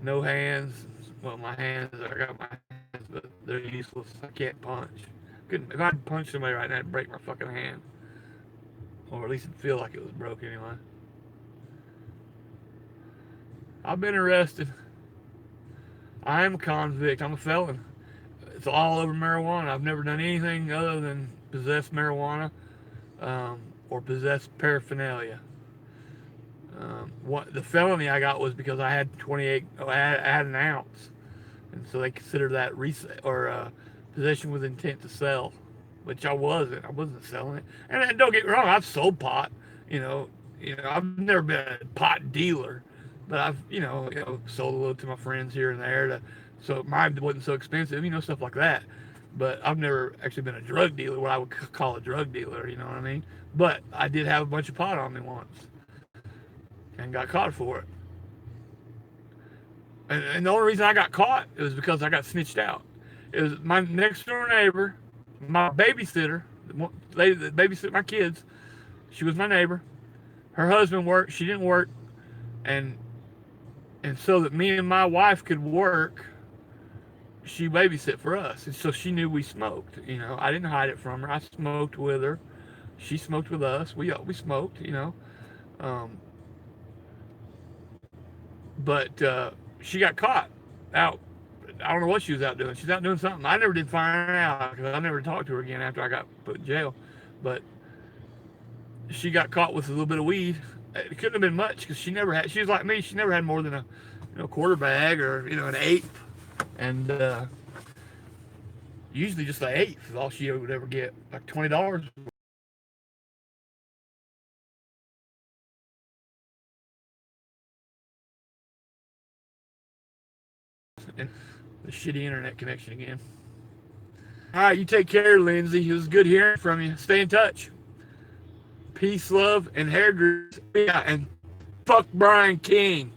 no hands. Well, my hands, I got my hands, but they're useless. I can't punch. If I'd punch somebody right now, I'd break my fucking hand. Or at least it'd feel like it was broke anyway. I've been arrested. I am a convict. I'm a felon. It's all over marijuana. I've never done anything other than possess marijuana or possess paraphernalia. The felony I got was because I had I had an ounce, and so they consider that possession with intent to sell, which I wasn't. I wasn't selling it. And don't get me wrong, I've sold pot. I've never been a pot dealer. But I've, sold a little to my friends here and there, so mine wasn't so expensive, stuff like that. But I've never actually been a drug dealer, what I would call a drug dealer, you know what I mean? But I did have a bunch of pot on me once, and got caught for it. And the only reason I got caught was because I got snitched out. It was my next door neighbor, my babysitter, the lady that babysat my kids. She was my neighbor. Her husband worked, she didn't work, and And so that me and my wife could work, she babysit for us. And so she knew we smoked. You know, I didn't hide it from her. I smoked with her. She smoked with us. We smoked, you know. But she got caught out. I don't know what she was out doing. She's out doing something. I never did find out because I never talked to her again after I got put in jail. But she got caught with a little bit of weed. It couldn't have been much because she never had. She was like me. She never had more than a quarter bag or an eighth, and usually just an eighth is all she would ever get, like $20. And the shitty internet connection again. All right, you take care, Lindsay. It was good hearing from you. Stay in touch. Peace, love, and hair grease. Yeah, and fuck Brian King.